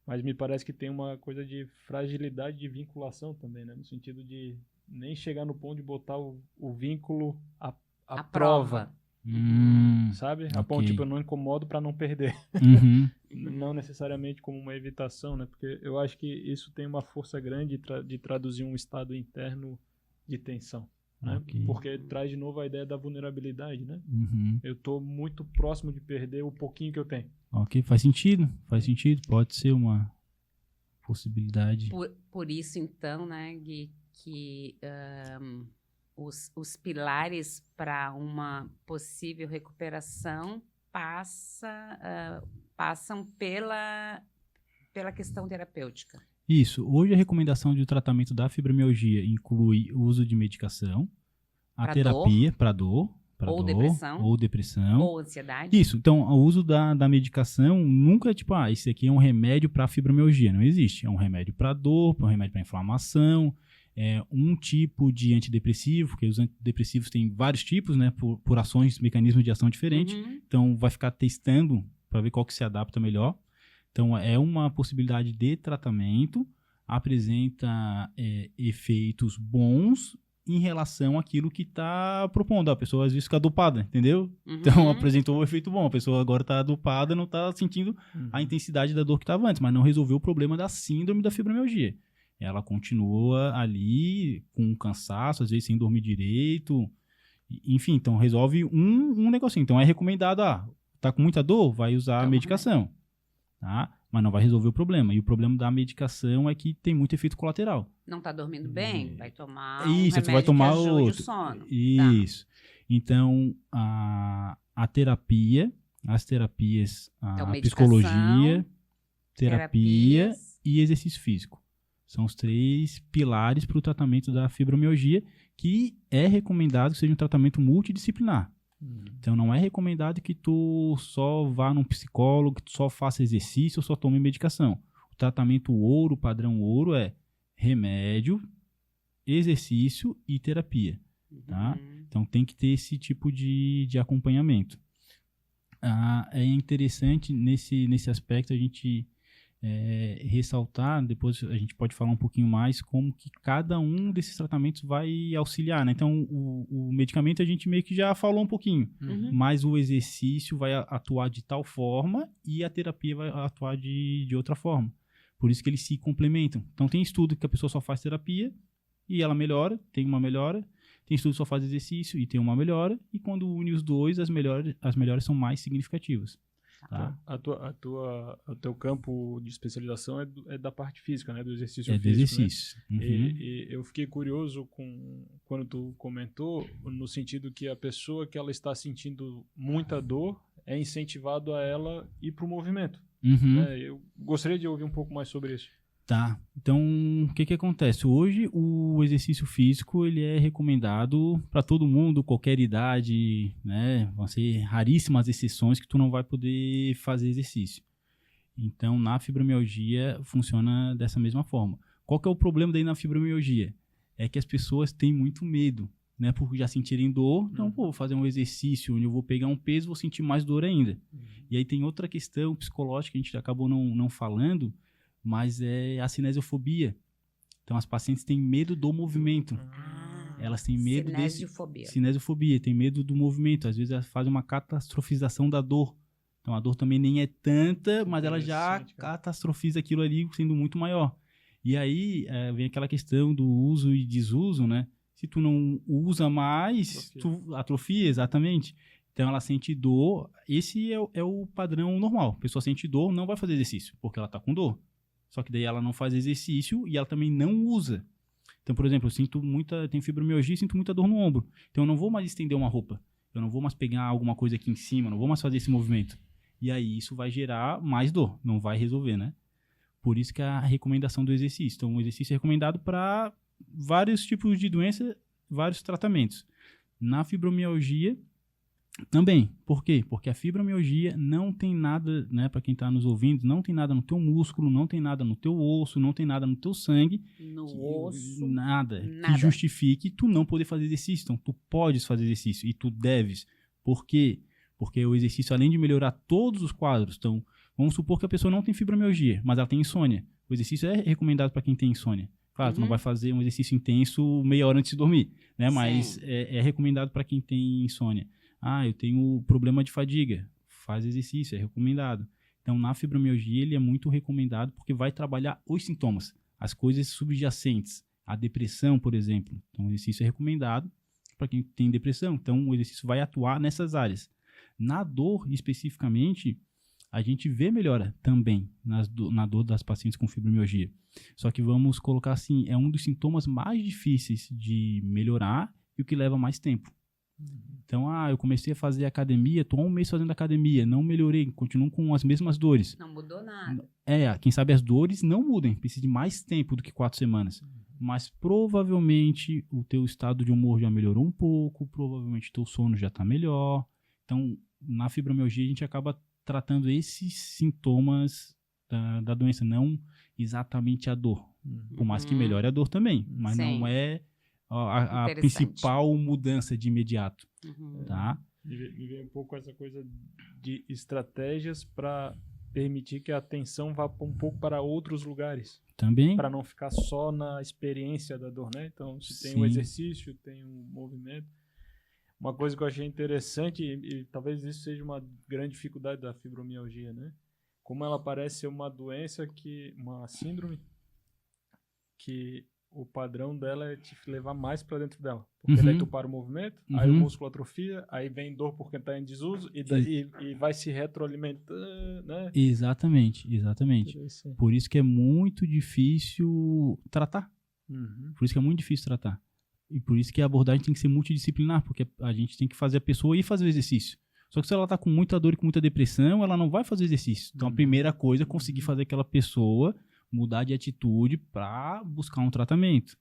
B: Mas me parece que tem uma coisa de fragilidade de vinculação também, né? No sentido de nem chegar no ponto de botar o vínculo à prova. Sabe? A ponto, tipo, eu não incomodo para não perder. Não necessariamente como uma evitação, né? Porque eu acho que isso tem uma força grande de traduzir um estado interno de tensão. Né? Porque traz de novo a ideia da vulnerabilidade, né? Eu tô muito próximo de perder o pouquinho que eu tenho.
C: Ok, faz sentido, pode ser uma possibilidade.
A: Por isso, então, né, Gui, que os pilares para uma possível recuperação passam pela questão terapêutica.
C: Isso. Hoje a recomendação de tratamento da fibromialgia inclui o uso de medicação, a terapia para dor, ou depressão,
A: ou ansiedade.
C: Isso. Então, o uso da medicação nunca é tipo, esse aqui é um remédio para fibromialgia. Não existe. É um remédio para dor, um remédio para inflamação, um tipo de antidepressivo, porque os antidepressivos têm vários tipos, né, por ações, mecanismos de ação diferentes. Então, vai ficar testando para ver qual que se adapta melhor. Então, é uma possibilidade de tratamento, apresenta efeitos bons em relação àquilo que está propondo. A pessoa às vezes fica dopada, entendeu? Então, apresentou um efeito bom. A pessoa agora está dopada, não está sentindo a intensidade da dor que estava antes, mas não resolveu o problema da síndrome da fibromialgia. Ela continua ali com cansaço, às vezes sem dormir direito. Enfim, então resolve um negocinho. Então, é recomendado, tá com muita dor? Vai usar a medicação. Tá? Mas não vai resolver o problema. E o problema da medicação é que tem muito efeito colateral.
A: Não está dormindo bem? Vai tomar
C: isso,
A: remédio
C: vai tomar
A: que ajude
C: outro.
A: o sono.
C: Isso. Tá. Então, a terapia, as terapias, a psicologia, terapia e exercício físico. São os 3 pilares para o tratamento da fibromialgia, que é recomendado que seja um tratamento multidisciplinar. Então, não é recomendado que tu só vá num psicólogo, que tu só faça exercício ou só tome medicação. O tratamento ouro, padrão ouro, é remédio, exercício e terapia. Tá? Então, tem que ter esse tipo de acompanhamento. É interessante, nesse aspecto, a gente ressaltar, depois a gente pode falar um pouquinho mais como que cada um desses tratamentos vai auxiliar, né? Então, o medicamento a gente meio que já falou um pouquinho, mas o exercício vai atuar de tal forma e a terapia vai atuar de outra forma. Por isso que eles se complementam. Então, tem estudo que a pessoa só faz terapia e ela melhora, tem uma melhora. Tem estudo que só faz exercício e tem uma melhora. E quando une os dois, as melhoras são mais significativas. Tá?
B: O teu campo de especialização é da parte física, né? Do exercício físico.
C: Do exercício.
B: Né?
C: Uhum.
B: E eu fiquei curioso quando tu comentou, no sentido que a pessoa que ela está sentindo muita dor é incentivado a ela ir para o movimento.
C: Uhum.
B: Né? Eu gostaria de ouvir um pouco mais sobre isso.
C: Tá, então o que acontece? Hoje o exercício físico ele é recomendado para todo mundo, qualquer idade, né? Vão ser raríssimas exceções que tu não vai poder fazer exercício. Então na fibromialgia funciona dessa mesma forma. Qual que é o problema daí na fibromialgia? É que as pessoas têm muito medo, né? Por já sentirem dor, então vou fazer um exercício onde eu vou pegar um peso, vou sentir mais dor ainda. E aí tem outra questão psicológica que a gente acabou não falando, mas é a cinesiofobia. Então, as pacientes têm medo do movimento. Elas têm medo cinesiofobia, tem medo do movimento. Às vezes, elas fazem uma catastrofização da dor. Então, a dor também nem é tanta, mas ela já catastrofiza aquilo ali sendo muito maior. E aí, vem aquela questão do uso e desuso, né? Se tu não usa mais, tu atrofia, exatamente. Então, ela sente dor. Esse é o padrão normal. A pessoa sente dor, não vai fazer exercício, porque ela está com dor. Só que daí ela não faz exercício e ela também não usa. Então, por exemplo, eu tenho fibromialgia e sinto muita dor no ombro. Então, eu não vou mais estender uma roupa. Eu não vou mais pegar alguma coisa aqui em cima, não vou mais fazer esse movimento. E aí, isso vai gerar mais dor. Não vai resolver, né? Por isso que a recomendação do exercício. Então, o exercício é recomendado para vários tipos de doença, vários tratamentos. Na fibromialgia, também. Por quê? Porque a fibromialgia não tem nada, né, para quem está nos ouvindo, não tem nada no teu músculo, não tem nada no teu osso, não tem nada no teu sangue. Nada que justifique tu não poder fazer exercício. Então, tu podes fazer exercício e tu deves. Por quê? Porque o exercício, além de melhorar todos os quadros, então, vamos supor que a pessoa não tem fibromialgia, mas ela tem insônia. O exercício é recomendado para quem tem insônia. Claro, tu não vai fazer um exercício intenso meia hora antes de dormir, né? Mas é recomendado para quem tem insônia. Eu tenho problema de fadiga. Faz exercício, é recomendado. Então, na fibromialgia, ele é muito recomendado porque vai trabalhar os sintomas, as coisas subjacentes. A depressão, por exemplo. Então, o exercício é recomendado para quem tem depressão. Então, o exercício vai atuar nessas áreas. Na dor, especificamente, a gente vê melhora também na dor das pacientes com fibromialgia. Só que vamos colocar assim, é um dos sintomas mais difíceis de melhorar e o que leva mais tempo. Então, eu comecei a fazer academia, estou há um mês fazendo academia, não melhorei, continuo com as mesmas dores.
A: Não mudou nada.
C: Quem sabe as dores não mudem, precisa de mais tempo do que 4 semanas. Mas provavelmente o teu estado de humor já melhorou um pouco, provavelmente o teu sono já está melhor. Então, na fibromialgia a gente acaba tratando esses sintomas da doença, não exatamente a dor. Por mais que melhore a dor também, mas não é a principal mudança de imediato, tá?
B: Me vem um pouco essa coisa de estratégias para permitir que a atenção vá um pouco para outros lugares.
C: Também.
B: Para não ficar só na experiência da dor, né? Então, se tem um exercício, tem um movimento. Uma coisa que eu achei interessante, e talvez isso seja uma grande dificuldade da fibromialgia, né? Como ela parece ser uma doença uma síndrome que o padrão dela é te levar mais para dentro dela. Porque daí tu para o movimento, aí o músculo atrofia, aí vem dor porque está em desuso e vai se retroalimentando, né?
C: Exatamente. Por isso que é muito difícil tratar. Por isso que é muito difícil tratar. E por isso que a abordagem tem que ser multidisciplinar, porque a gente tem que fazer a pessoa ir fazer o exercício. Só que se ela está com muita dor e com muita depressão, ela não vai fazer exercício. Então a primeira coisa é conseguir fazer aquela pessoa mudar de atitude para buscar um tratamento.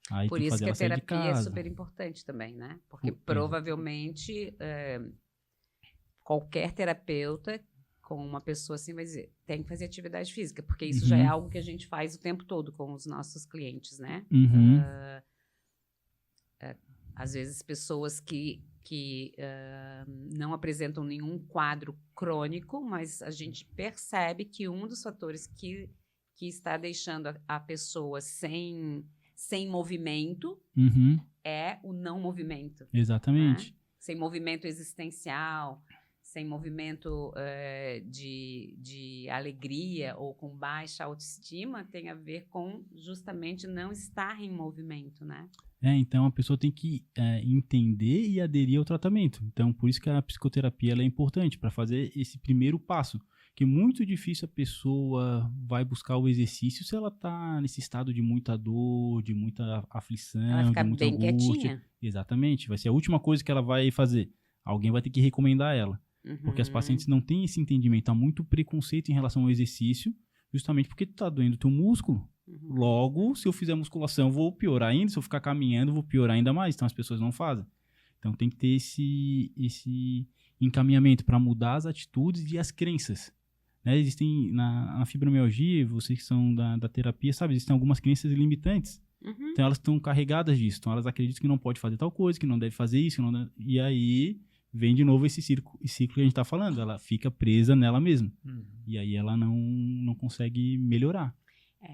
C: Aí
A: por isso que a terapia é super importante também, né? Porque provavelmente qualquer terapeuta com uma pessoa assim vai dizer, tem que fazer atividade física, porque isso já é algo que a gente faz o tempo todo com os nossos clientes, né? Às vezes pessoas que que não apresentam nenhum quadro crônico, mas a gente percebe que um dos fatores que está deixando a pessoa sem movimento é o não movimento.
C: Exatamente.
A: Né? Sem movimento existencial, sem movimento de alegria ou com baixa autoestima, tem a ver com justamente não estar em movimento, né?
C: Então a pessoa tem que entender e aderir ao tratamento. Então, por isso que a psicoterapia ela é importante, para fazer esse primeiro passo. Que é muito difícil a pessoa vai buscar o exercício se ela está nesse estado de muita dor, de muita aflição,
A: ela fica
C: de muita
A: bem
C: angústia.
A: Quietinha.
C: Exatamente. Vai ser a última coisa que ela vai fazer. Alguém vai ter que recomendar ela. Porque as pacientes não têm esse entendimento. Há muito preconceito em relação ao exercício, justamente porque está doendo o teu músculo. Logo, se eu fizer musculação, vou piorar ainda. Se eu ficar caminhando, vou piorar ainda mais. Então, as pessoas não fazem. Então, tem que ter esse encaminhamento para mudar as atitudes e as crenças. Né? Existem, na fibromialgia, vocês que são da terapia, sabe, existem algumas crenças limitantes. Então, elas estão carregadas disso. Então, elas acreditam que não pode fazer tal coisa, que não deve fazer isso. E aí, vem de novo esse ciclo que a gente está falando. Ela fica presa nela mesma. E aí, ela não consegue melhorar.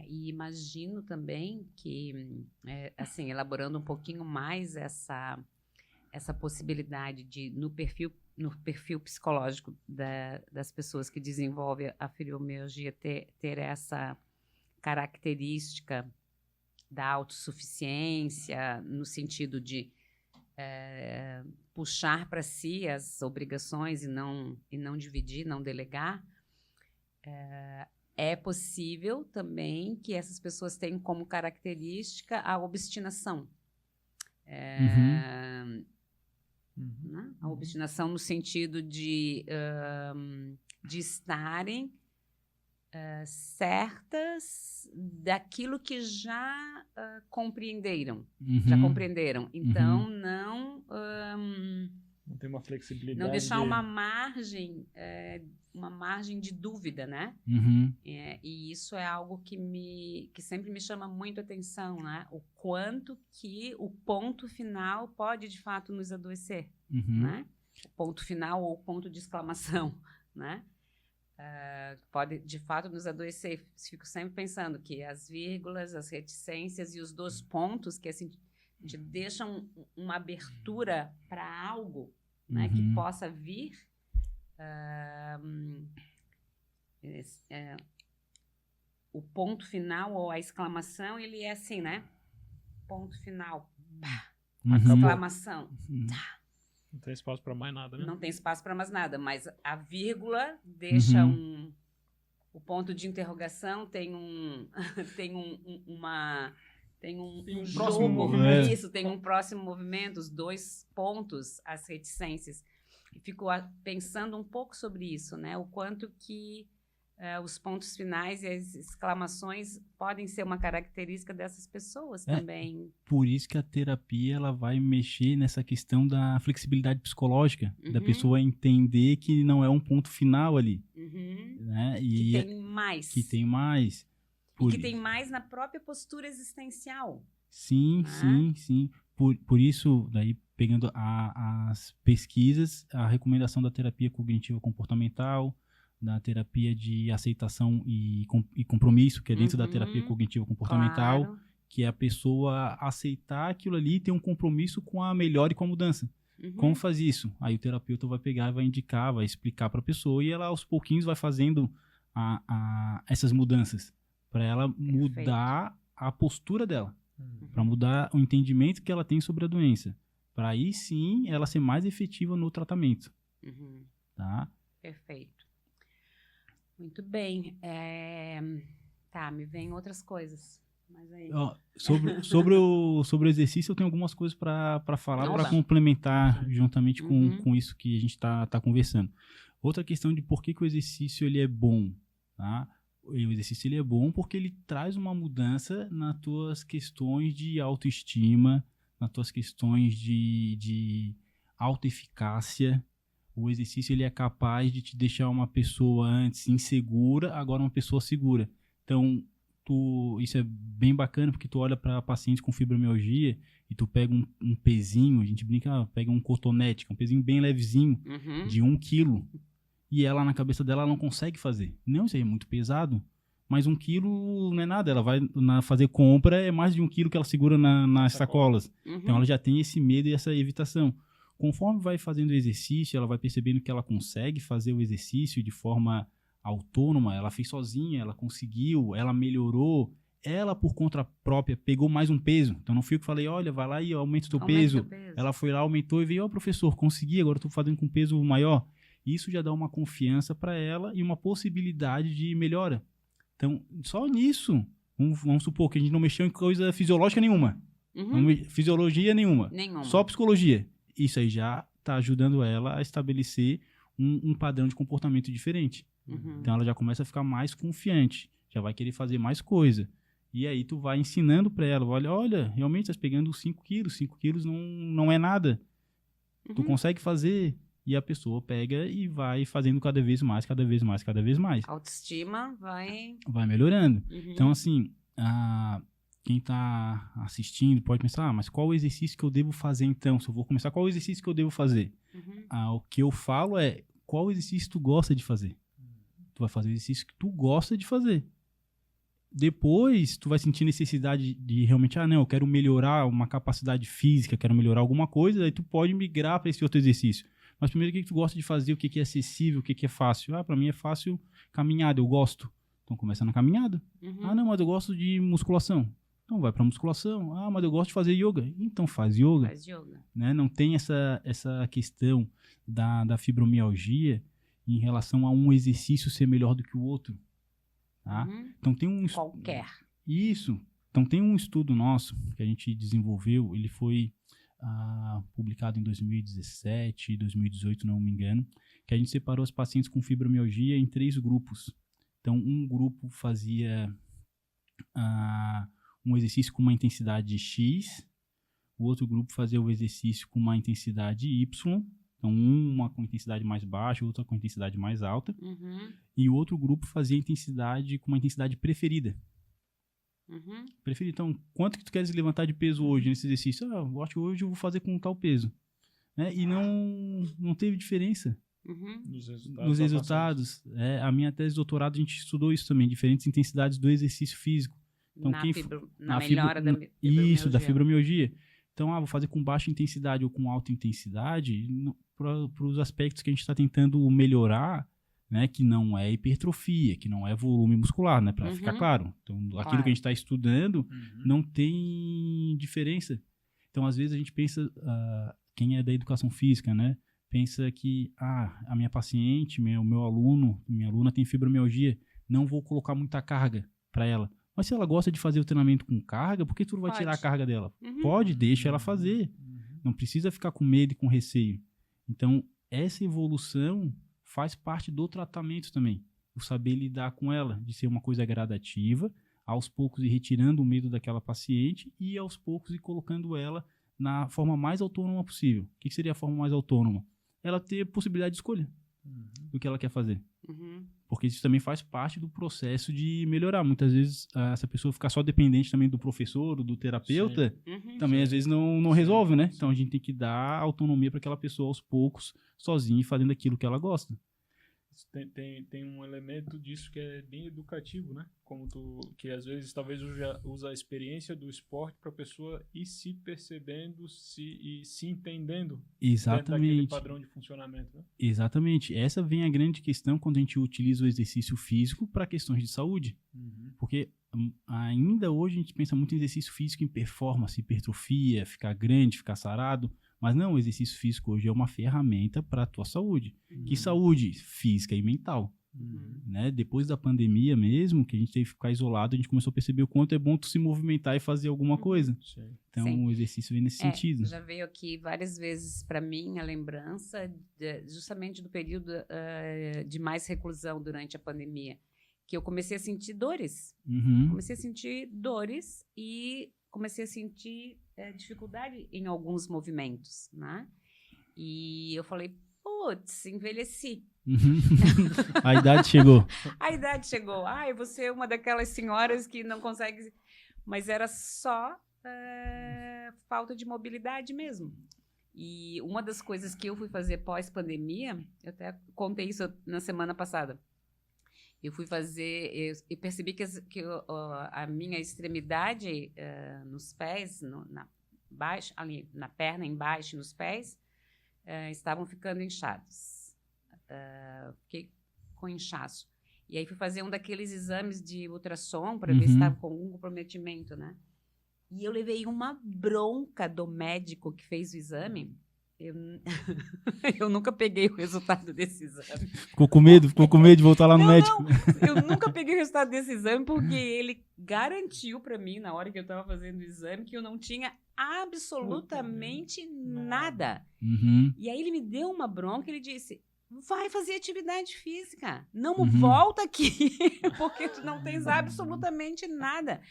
A: E imagino também que, assim, elaborando um pouquinho mais essa possibilidade de, no perfil psicológico das pessoas que desenvolvem a fibromialgia, ter essa característica da autossuficiência, no sentido de puxar para si as obrigações e não dividir, não delegar. É possível também que essas pessoas tenham como característica a obstinação. Né? A obstinação no sentido de estarem certas daquilo que já compreenderam. Já compreenderam. Então, não
B: tem uma flexibilidade.
A: Não deixar uma margem de dúvida, né? E isso é algo que sempre me chama muito a atenção, né? O quanto que o ponto final pode, de fato, nos adoecer, né? O ponto final ou o ponto de exclamação, né? Pode, de fato, nos adoecer. Fico sempre pensando que as vírgulas, as reticências e os dois pontos que assim, te deixam uma abertura para algo, né, que possa vir. O ponto final ou a exclamação, ele é assim, né? Ponto final. Pá, exclamação. Tá.
B: Não tem espaço para mais nada, né?
A: Não tem espaço para mais nada, mas a vírgula deixa o ponto de interrogação, tem um
B: próximo
A: movimento. Isso, tem um próximo movimento, os dois pontos, as reticências. E fico pensando um pouco sobre isso, né? O quanto que os pontos finais e as exclamações podem ser uma característica dessas pessoas também.
C: Por isso que a terapia ela vai mexer nessa questão da flexibilidade psicológica, da pessoa entender que não é um ponto final ali. Né?
A: E que tem mais.
C: Que tem mais.
A: E que tem mais na própria postura existencial.
C: Sim, sim. Por isso, daí pegando as pesquisas, a recomendação da terapia cognitiva comportamental, da terapia de aceitação e compromisso, que é dentro da terapia cognitiva comportamental,
A: claro.
C: Que é a pessoa aceitar aquilo ali e ter um compromisso com a melhora e com a mudança. Como faz isso? Aí o terapeuta vai pegar, vai indicar, vai explicar para a pessoa e ela aos pouquinhos vai fazendo essas mudanças para ela mudar a postura dela, para mudar o entendimento que ela tem sobre a doença, para aí sim ela ser mais efetiva no tratamento. Tá?
A: Perfeito. Muito bem. Tá, me vem outras coisas. Mas aí...
C: sobre o exercício, eu tenho algumas coisas para falar, para complementar juntamente com isso que a gente está conversando. Outra questão de por que o exercício ele é bom. Tá? O exercício ele é bom porque ele traz uma mudança nas tuas questões de autoestima, nas tuas questões de autoeficácia. O exercício ele é capaz de te deixar uma pessoa antes insegura, agora uma pessoa segura. Então, isso é bem bacana, porque tu olha para pacientes com fibromialgia e tu pega um pezinho, a gente brinca, pega um cotonete, que é um pezinho bem levezinho, de 1 quilo, e ela, na cabeça dela, ela não consegue fazer. Não, isso aí é muito pesado, mas 1 quilo não é nada, ela vai fazer compra, é mais de 1 quilo que ela segura nas sacolas. Então ela já tem esse medo e essa evitação. Conforme vai fazendo o exercício, ela vai percebendo que ela consegue fazer o exercício de forma autônoma, ela fez sozinha, ela conseguiu, ela melhorou, ela por conta própria pegou mais um peso. Então não fui eu que falei, olha, vai lá e aumenta o teu peso. Ela foi lá, aumentou e veio, professor, consegui, agora estou fazendo com peso maior. Isso já dá uma confiança para ela e uma possibilidade de melhora. Então, só nisso, vamos supor que a gente não mexeu em coisa fisiológica nenhuma, fisiologia nenhuma, só psicologia. Isso aí já está ajudando ela a estabelecer um padrão de comportamento diferente. Então ela já começa a ficar mais confiante, já vai querer fazer mais coisa. E aí tu vai ensinando para ela, olha, realmente estás pegando 5 quilos, 5 quilos não é nada. Tu consegue fazer. E a pessoa pega e vai fazendo cada vez mais, cada vez mais, cada vez mais.
A: A autoestima vai
C: melhorando. Então, assim, quem está assistindo pode pensar, mas qual o exercício que eu devo fazer então? Se eu vou começar, qual o exercício que eu devo fazer? O que eu falo é, qual exercício tu gosta de fazer? Tu vai fazer o exercício que tu gosta de fazer. Depois, tu vai sentir necessidade de realmente, não, eu quero melhorar uma capacidade física, quero melhorar alguma coisa, aí tu pode migrar para esse outro exercício. Mas primeiro, o que tu gosta de fazer, o que é acessível, o que é fácil? Para mim é fácil caminhada, eu gosto. Então começa na caminhada. Não, mas eu gosto de musculação. Então vai para musculação. Mas eu gosto de fazer yoga. Então faz yoga.
A: Faz yoga.
C: Né? Não tem essa questão da fibromialgia em relação a um exercício ser melhor do que o outro. Tá? Então tem um...
A: Qualquer.
C: Isso. Então tem um estudo nosso que a gente desenvolveu, ele foi... publicado em 2017 e 2018, não me engano, que a gente separou os pacientes com fibromialgia em 3 grupos. Então, um grupo fazia um exercício com uma intensidade X, o outro grupo fazia o exercício com uma intensidade Y, então uma com intensidade mais baixa, outra com intensidade mais alta, e o outro grupo fazia intensidade com uma intensidade preferida. Prefiro, então, quanto que tu queres levantar de peso hoje nesse exercício? Eu acho que hoje eu vou fazer com tal peso. Né? E não teve diferença nos resultados. A minha tese de doutorado, a gente estudou isso também, diferentes intensidades do exercício físico. Então,
A: na melhora da fibromialgia.
C: Isso, da fibromialgia. Então, vou fazer com baixa intensidade ou com alta intensidade para os aspectos que a gente está tentando melhorar, né, que não é hipertrofia, que não é volume muscular, né, para ficar claro. Então, aquilo que a gente está estudando não tem diferença. Então, às vezes a gente pensa, quem é da educação física, né, pensa que a minha paciente, o meu aluno, minha aluna tem fibromialgia, não vou colocar muita carga para ela. Mas se ela gosta de fazer o treinamento com carga, por que tu não vai tirar a carga dela? Pode, deixa ela fazer. Não precisa ficar com medo e com receio. Então, essa evolução faz parte do tratamento também. O saber lidar com ela, de ser uma coisa gradativa, aos poucos ir retirando o medo daquela paciente e aos poucos ir colocando ela na forma mais autônoma possível. O que seria a forma mais autônoma? Ela ter possibilidade de escolha do que ela quer fazer. Porque isso também faz parte do processo de melhorar. Muitas vezes, essa pessoa ficar só dependente também do professor ou do terapeuta, também às vezes não resolve, né? Então a gente tem que dar autonomia para aquela pessoa aos poucos, sozinha, fazendo aquilo que ela gosta.
B: Tem um elemento disso que é bem educativo, né? Que às vezes talvez usa a experiência do esporte para a pessoa ir se percebendo e se entendendo.
C: Exatamente.
B: Dentro daquele padrão de funcionamento, né?
C: Exatamente. Essa vem a grande questão quando a gente utiliza o exercício físico para questões de saúde. Porque ainda hoje a gente pensa muito em exercício físico, em performance, hipertrofia, ficar grande, ficar sarado. Mas não, o exercício físico hoje é uma ferramenta para a tua saúde. Que saúde? Física e mental. Né? Depois da pandemia mesmo, que a gente teve que ficar isolado, a gente começou a perceber o quanto é bom tu se movimentar e fazer alguma coisa. Então, o exercício vem nesse sentido.
A: Já veio aqui várias vezes para mim a lembrança justamente do período de mais reclusão durante a pandemia, que eu comecei a sentir dores. Comecei a sentir dores e comecei a sentir dificuldade em alguns movimentos, né? E eu falei, putz, envelheci.
C: A idade chegou.
A: A idade chegou. Eu vou ser uma daquelas senhoras que não consegue... Mas era só falta de mobilidade mesmo. E uma das coisas que eu fui fazer pós-pandemia, eu até contei isso na semana passada. Eu fui fazer... Eu percebi que a minha extremidade nos pés, baixo, ali na perna embaixo, nos pés, estavam ficando inchados. Fiquei com inchaço. E aí fui fazer um daqueles exames de ultrassom para ver se estava com algum comprometimento, né? E eu levei uma bronca do médico que fez o exame. Eu nunca peguei o resultado desse exame.
C: Ficou com medo de voltar lá no médico?
A: Não, eu nunca peguei o resultado desse exame porque ele garantiu para mim, na hora que eu estava fazendo o exame, que eu não tinha absolutamente nada. E aí ele me deu uma bronca, ele disse, vai fazer atividade física, não volta aqui, porque tu não tens absolutamente nada.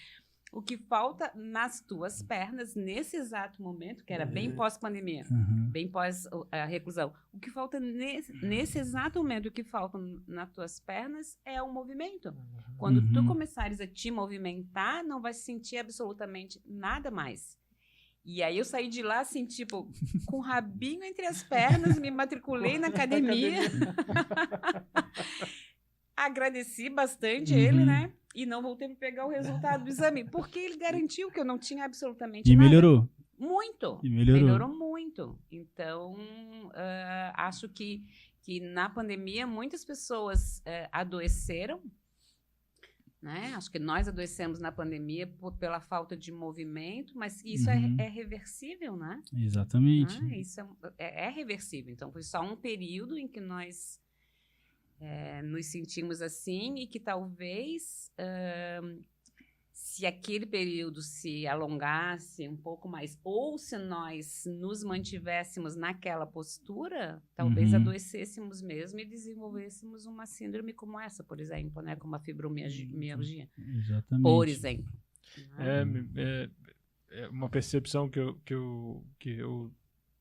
A: O que falta nas tuas pernas, nesse exato momento, que era bem pós-pandemia, bem pós-reclusão, o que falta nesse exato momento, o que falta nas tuas pernas é o movimento. Quando tu começares a te movimentar, não vai sentir absolutamente nada mais. E aí eu saí de lá, assim, tipo, com o rabinho entre as pernas, me matriculei na academia. Agradeci bastante ele, né? E não voltei para pegar o resultado do exame, porque ele garantiu que eu não tinha absolutamente nada.
C: E melhorou?
A: Muito.
C: E melhorou
A: muito. Então, acho que na pandemia muitas pessoas adoeceram, né? Acho que nós adoecemos na pandemia pela falta de movimento, mas isso é reversível, né?
C: Exatamente.
A: Isso é reversível. Então, foi só um período em que nós nos sentimos assim e que talvez, se aquele período se alongasse um pouco mais, ou se nós nos mantivéssemos naquela postura, talvez adoecêssemos mesmo e desenvolvêssemos uma síndrome como essa, por exemplo, né? Como a fibromialgia.
C: Exatamente.
A: Por exemplo.
B: É uma percepção que eu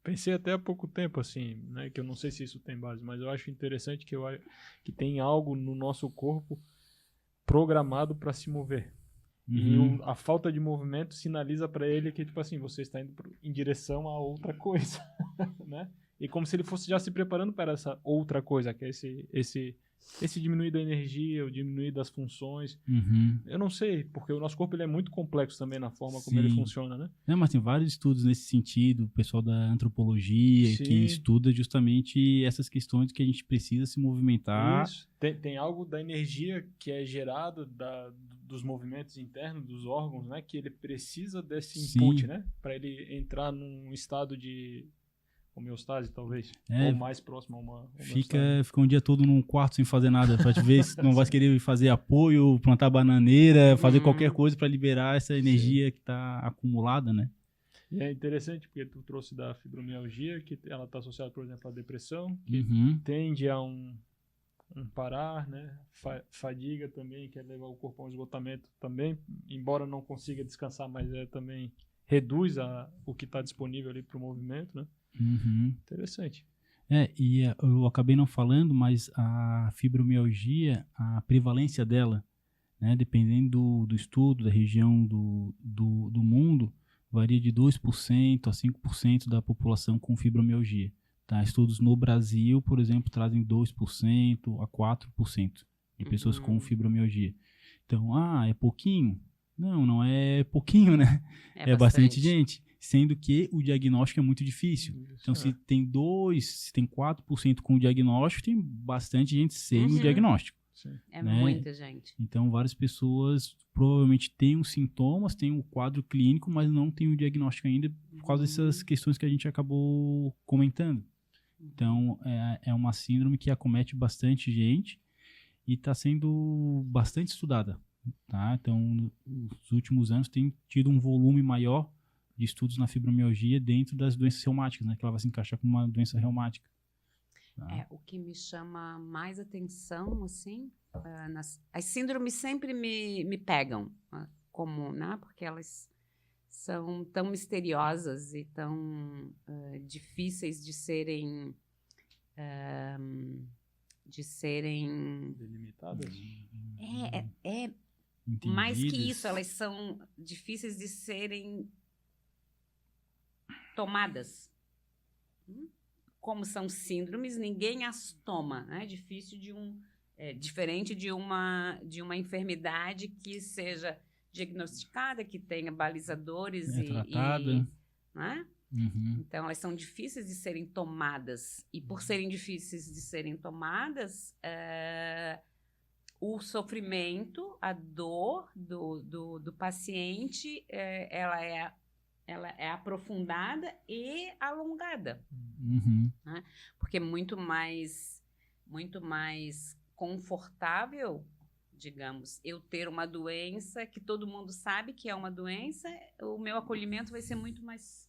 B: pensei até há pouco tempo, assim, né, que eu não sei se isso tem base, mas eu acho interessante que tem algo no nosso corpo programado para se mover. E a falta de movimento sinaliza para ele que, tipo assim, você está indo em direção a outra coisa, né? E como se ele fosse já se preparando para essa outra coisa, que é esse diminuir da energia, o diminuir das funções. Eu não sei, porque o nosso corpo ele é muito complexo também na forma como ele funciona, né?
C: Mas tem vários estudos nesse sentido, o pessoal da antropologia que estuda justamente essas questões que a gente precisa se movimentar.
B: Isso. Tem algo da energia que é gerado dos movimentos internos dos órgãos, né? Que ele precisa desse input, né? Para ele entrar num estado de homeostase, talvez. Ou mais próximo a uma
C: fica um dia todo num quarto sem fazer nada, pra te ver se não vai querer fazer apoio, plantar bananeira, fazer qualquer coisa para liberar essa energia que está acumulada, né?
B: E é interessante porque tu trouxe da fibromialgia, que ela está associada, por exemplo, à depressão, que tende a um parar, né? Fadiga também, que é levar o corpo a um esgotamento também, embora não consiga descansar, mas também reduz o que está disponível ali para o movimento, né? Interessante.
C: E eu acabei não falando, mas a fibromialgia, a prevalência dela, né, dependendo do estudo, da região do mundo, varia de 2% a 5% da população com fibromialgia. Tá? Estudos no Brasil, por exemplo, trazem 2% a 4% de pessoas com fibromialgia. Então, é pouquinho? Não é pouquinho, né? É bastante gente. Sendo que o diagnóstico é muito difícil. Então, se tem 4% com o diagnóstico, tem bastante gente sem o diagnóstico.
A: É muita gente.
C: Então, várias pessoas provavelmente têm os sintomas, têm o quadro clínico, mas não têm o diagnóstico ainda por causa dessas questões que a gente acabou comentando. Então, é uma síndrome que acomete bastante gente e está sendo bastante estudada. Tá? Então, nos últimos anos tem tido um volume maior de estudos na fibromialgia dentro das doenças reumáticas, né? Que ela vai se encaixar como uma doença reumática. Tá?
A: O que me chama mais atenção, assim, as síndromes sempre me pegam, como, né? Porque elas são tão misteriosas e tão difíceis de serem serem...
B: Delimitadas?
A: Mais que isso, elas são difíceis de serem tomadas. Como são síndromes, ninguém as toma, né? Diferente de uma enfermidade que seja diagnosticada, que tenha balizadores
C: tratada.
A: Né? Então, elas são difíceis de serem tomadas. E por serem difíceis de serem tomadas, o sofrimento, a dor do paciente, ela é aprofundada e alongada. Né? Porque é muito mais confortável, digamos, eu ter uma doença que todo mundo sabe que é uma doença, o meu acolhimento vai ser muito mais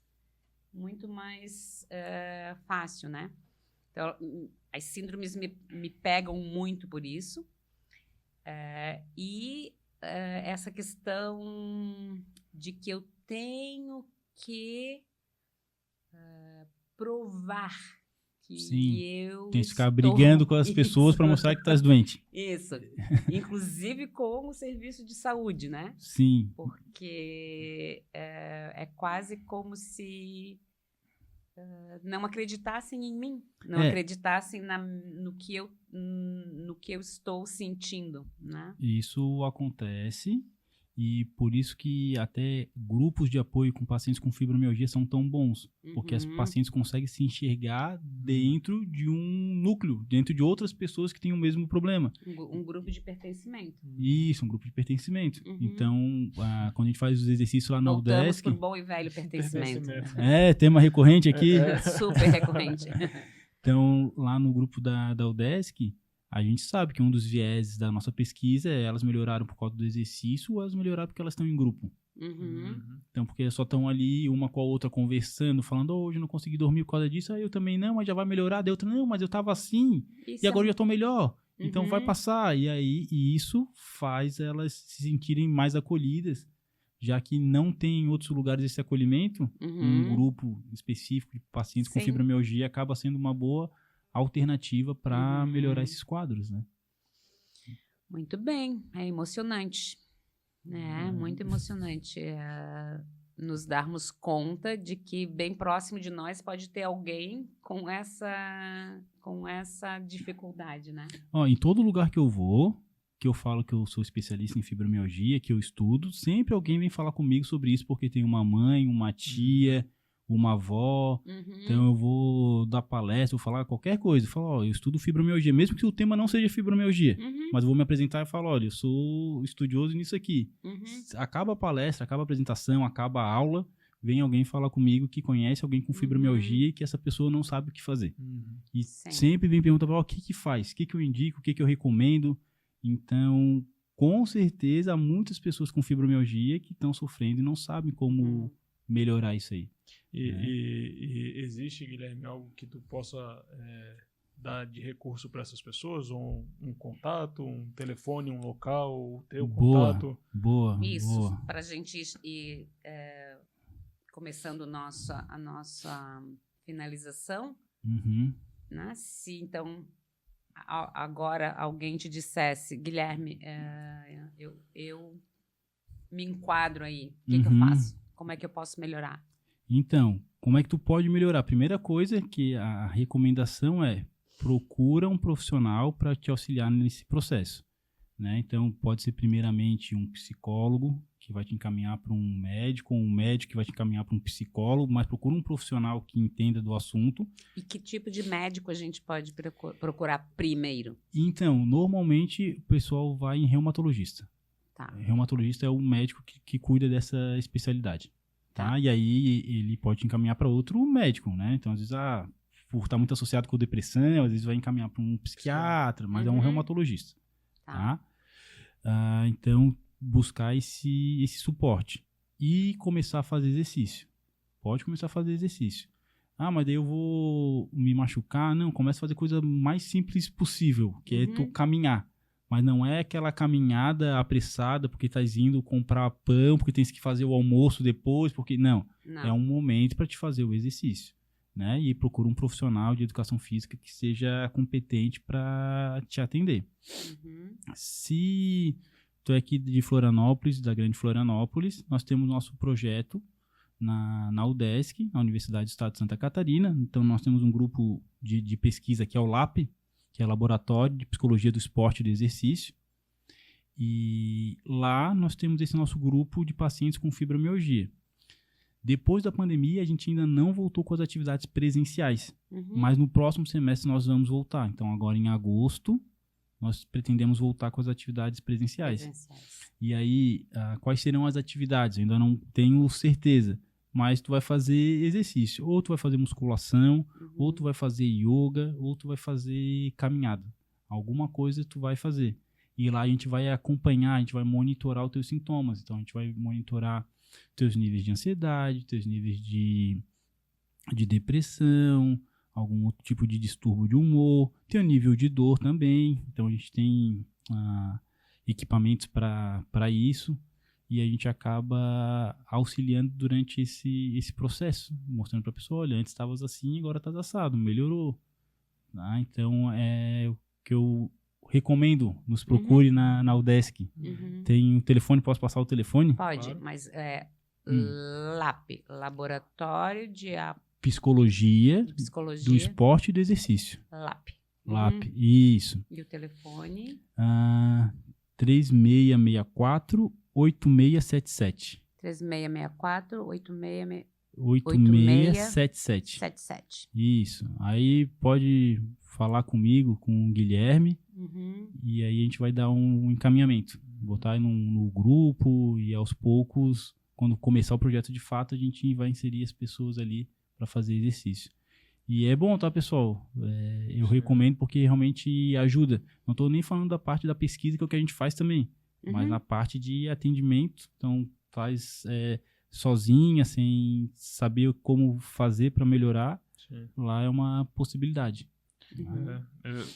A: fácil, né? Então, as síndromes me pegam muito por isso. Essa questão de que eu tenho que provar que eu
C: tem que ficar brigando com as pessoas para mostrar que estás doente.
A: Isso. Inclusive com o serviço de saúde, né?
C: Sim.
A: Porque é quase como se não acreditassem em mim, não acreditassem no que eu estou sentindo, né?
C: Isso acontece e por isso que até grupos de apoio com pacientes com fibromialgia são tão bons, porque as pacientes conseguem se enxergar dentro de um núcleo, dentro de outras pessoas que têm o mesmo problema.
A: Um grupo de pertencimento.
C: Isso, um grupo de pertencimento. Então, quando a gente faz os exercícios lá na UDESC...
A: Voltamos pro bom e velho pertencimento.
C: Tema recorrente aqui.
A: Super recorrente.
C: Então, lá no grupo da UDESC, a gente sabe que um dos vieses da nossa pesquisa é elas melhoraram por causa do exercício ou elas melhoraram porque elas estão em grupo. Então, porque elas só estão ali, uma com a outra, conversando, falando, hoje eu não consegui dormir por causa disso, aí eu também não, mas já vai melhorar. Daí outra, não, mas eu tava assim, e agora eu já tô melhor. Então, vai passar. E isso faz elas se sentirem mais acolhidas, já que não tem em outros lugares esse acolhimento, um grupo específico de pacientes com fibromialgia acaba sendo uma boa alternativa para melhorar esses quadros, né?
A: Muito bem, é emocionante, né? Muito emocionante nos darmos conta de que bem próximo de nós pode ter alguém com essa dificuldade, né?
C: Em todo lugar que eu vou, que eu falo que eu sou especialista em fibromialgia, que eu estudo, sempre alguém vem falar comigo sobre isso, porque tem uma mãe, uma tia, uma avó, então eu vou dar palestra, vou falar qualquer coisa, eu falo, eu estudo fibromialgia, mesmo que o tema não seja fibromialgia, mas eu vou me apresentar e falo, olha, eu sou estudioso nisso aqui. Acaba a palestra, acaba a apresentação, acaba a aula, vem alguém falar comigo que conhece alguém com fibromialgia e que essa pessoa não sabe o que fazer. E sempre vem perguntar, o que faz? O que eu indico? O que eu recomendo? Então, com certeza, há muitas pessoas com fibromialgia que estão sofrendo e não sabem como melhorar isso aí.
B: E existe, Guilherme, algo que tu possa dar de recurso para essas pessoas? Um contato, um telefone, um local, o teu contato?
C: Boa.
A: Isso, para a gente ir começando a nossa finalização, né? Se então agora alguém te dissesse, Guilherme, eu me enquadro aí, o que eu faço? Como é que eu posso melhorar?
C: Então, como é que tu pode melhorar? A primeira coisa que a recomendação é procura um profissional para te auxiliar nesse processo, né? Então, pode ser primeiramente um psicólogo que vai te encaminhar para um médico, ou um médico que vai te encaminhar para um psicólogo, mas procura um profissional que entenda do assunto.
A: E que tipo de médico a gente pode procurar primeiro?
C: Então, normalmente o pessoal vai em reumatologista.
A: Tá.
C: Reumatologista é o médico que cuida dessa especialidade. Tá? E aí ele pode encaminhar para outro médico, né? Então, às vezes, por estar muito associado com depressão, às vezes vai encaminhar para um psiquiatra, mas é um reumatologista. Tá? Então, buscar esse suporte. E começar a fazer exercício. Pode começar a fazer exercício. Mas daí eu vou me machucar. Não, começa a fazer a coisa mais simples possível, que é tu caminhar. Mas não é aquela caminhada apressada porque estás indo comprar pão, porque tens que fazer o almoço depois, porque não. É um momento para te fazer o exercício, né? E procura um profissional de educação física que seja competente para te atender. Se tu é aqui de Florianópolis, da Grande Florianópolis, nós temos nosso projeto na UDESC, na Universidade do Estado de Santa Catarina. Então, nós temos um grupo de pesquisa que é o LAP, que é Laboratório de Psicologia do Esporte e do Exercício. E lá nós temos esse nosso grupo de pacientes com fibromialgia. Depois da pandemia, a gente ainda não voltou com as atividades presenciais, mas no próximo semestre nós vamos voltar. Então, agora em agosto, nós pretendemos voltar com as atividades presenciais. E aí, quais serão as atividades? Eu ainda não tenho certeza, mas tu vai fazer exercício. Ou tu vai fazer musculação, ou tu vai fazer yoga, ou tu vai fazer caminhada. Alguma coisa tu vai fazer. E lá a gente vai acompanhar, a gente vai monitorar os teus sintomas. Então, a gente vai monitorar teus níveis de ansiedade, teus níveis de depressão, algum outro tipo de distúrbio de humor, teu nível de dor também. Então, a gente tem equipamentos para isso e a gente acaba auxiliando durante esse processo, mostrando para a pessoa, olha, antes estavas assim, agora estás assado, melhorou. Tá? Então, é o que eu recomendo, nos procure na UDESC. Tem um telefone, posso passar o telefone?
A: Pode,
B: Claro.
A: mas LAP, Laboratório de
C: Psicologia
A: Psicologia
C: do Esporte e do Exercício.
A: LAP.
C: LAP, isso.
A: E o telefone?
C: 3664-8677.
A: 3664-8677.
C: Isso. Aí pode falar comigo, com o Guilherme, e aí a gente vai dar um encaminhamento. Botar no grupo e aos poucos, quando começar o projeto de fato, a gente vai inserir as pessoas ali para fazer exercício. E é bom, tá, pessoal? Eu recomendo porque realmente ajuda. Não estou nem falando da parte da pesquisa, que é o que a gente faz também, mas na parte de atendimento. Então, faz sozinha, sem saber como fazer para melhorar.
B: Sim.
C: Lá é uma possibilidade.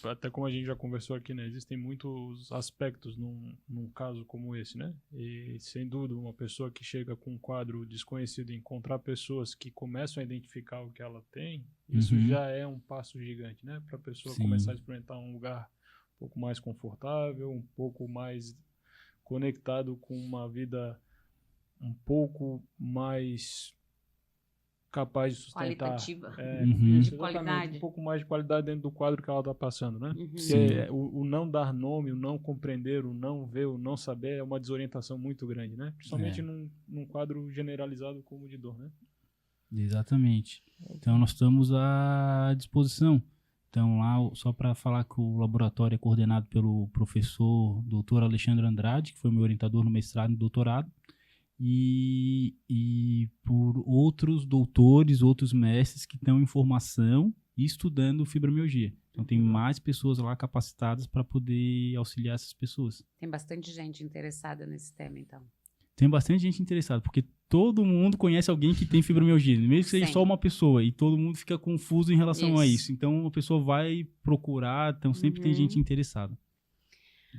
B: Até como a gente já conversou aqui, né? Existem muitos aspectos num caso como esse, né? E sem dúvida, uma pessoa que chega com um quadro desconhecido, encontrar pessoas que começam a identificar o que ela tem, isso já é um passo gigante, né? Para a pessoa começar a experimentar um lugar um pouco mais confortável, um pouco mais conectado com uma vida um pouco mais capaz de sustentar.
A: Qualitativa.
B: De
A: qualidade.
B: Um pouco mais de qualidade dentro do quadro que ela está passando, né? O não dar nome, o não compreender, o não ver, o não saber é uma desorientação muito grande, né? Principalmente num quadro generalizado como o de dor, né?
C: Exatamente. Então, nós estamos à disposição. Então, lá, só para falar que o laboratório é coordenado pelo professor Dr. Alexandre Andrade, que foi meu orientador no mestrado e no doutorado, e por outros doutores, outros mestres que estão em formação e estudando fibromialgia. Então, tem mais pessoas lá capacitadas para poder auxiliar essas pessoas.
A: Tem bastante gente interessada nesse tema, então.
C: Tem bastante gente interessada, porque todo mundo conhece alguém que tem fibromialgia, mesmo que seja só uma pessoa, e todo mundo fica confuso em relação a isso. Então, a pessoa vai procurar, então sempre tem gente interessada.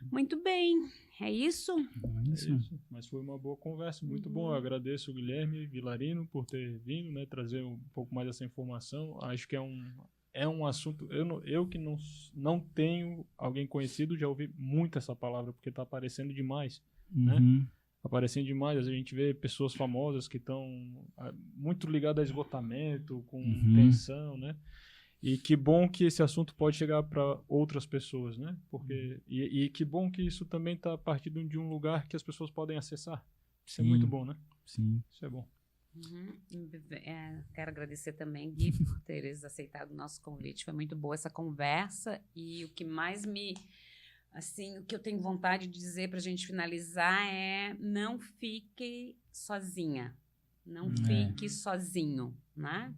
A: Muito bem. É isso?
C: É isso.
B: Mas foi uma boa conversa, muito bom. Eu agradeço o Guilherme Vilarino por ter vindo, né, trazer um pouco mais dessa informação. Acho que é um assunto... Eu que não tenho alguém conhecido, já ouvi muito essa palavra, porque está aparecendo demais, né? Aparecendo demais. A gente vê pessoas famosas que estão muito ligadas a esgotamento, com tensão, né? E que bom que esse assunto pode chegar para outras pessoas, né? Porque, e que bom que isso também está partindo de um lugar que as pessoas podem acessar. Isso é muito bom, né?
C: Sim.
B: Isso é bom.
A: Quero agradecer também, Gui, por teres aceitado o nosso convite. Foi muito boa essa conversa. E o que mais o que eu tenho vontade de dizer para a gente finalizar é: não fique sozinha. Não fique sozinho, né?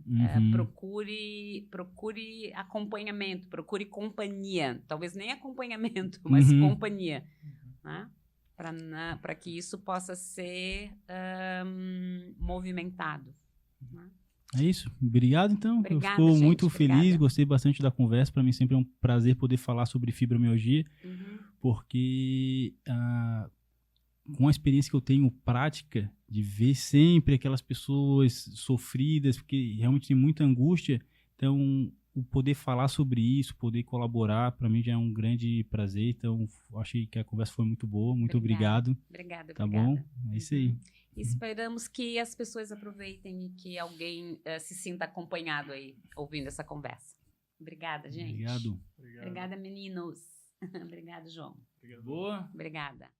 A: Procure acompanhamento, procure companhia. Talvez nem acompanhamento, mas companhia, né? Para que isso possa ser movimentado. Né?
C: É isso. Obrigado, então.
A: Obrigada,
C: eu fico
A: gente,
C: muito feliz,
A: obrigada.
C: Gostei bastante da conversa. Para mim sempre é um prazer poder falar sobre fibromialgia, porque com a experiência que eu tenho prática, de ver sempre aquelas pessoas sofridas, porque realmente tem muita angústia, Então, o poder falar sobre isso, poder colaborar, para mim já é um grande prazer. Então, achei que a conversa foi muito boa. Muito obrigado.
A: Obrigada.
C: Tá bom? É isso aí.
A: Esperamos que as pessoas aproveitem e que alguém se sinta acompanhado aí, ouvindo essa conversa. Obrigada, gente.
C: Obrigado.
A: Obrigada, meninos. Obrigada, João.
B: Obrigado.
C: Boa.
A: Obrigada.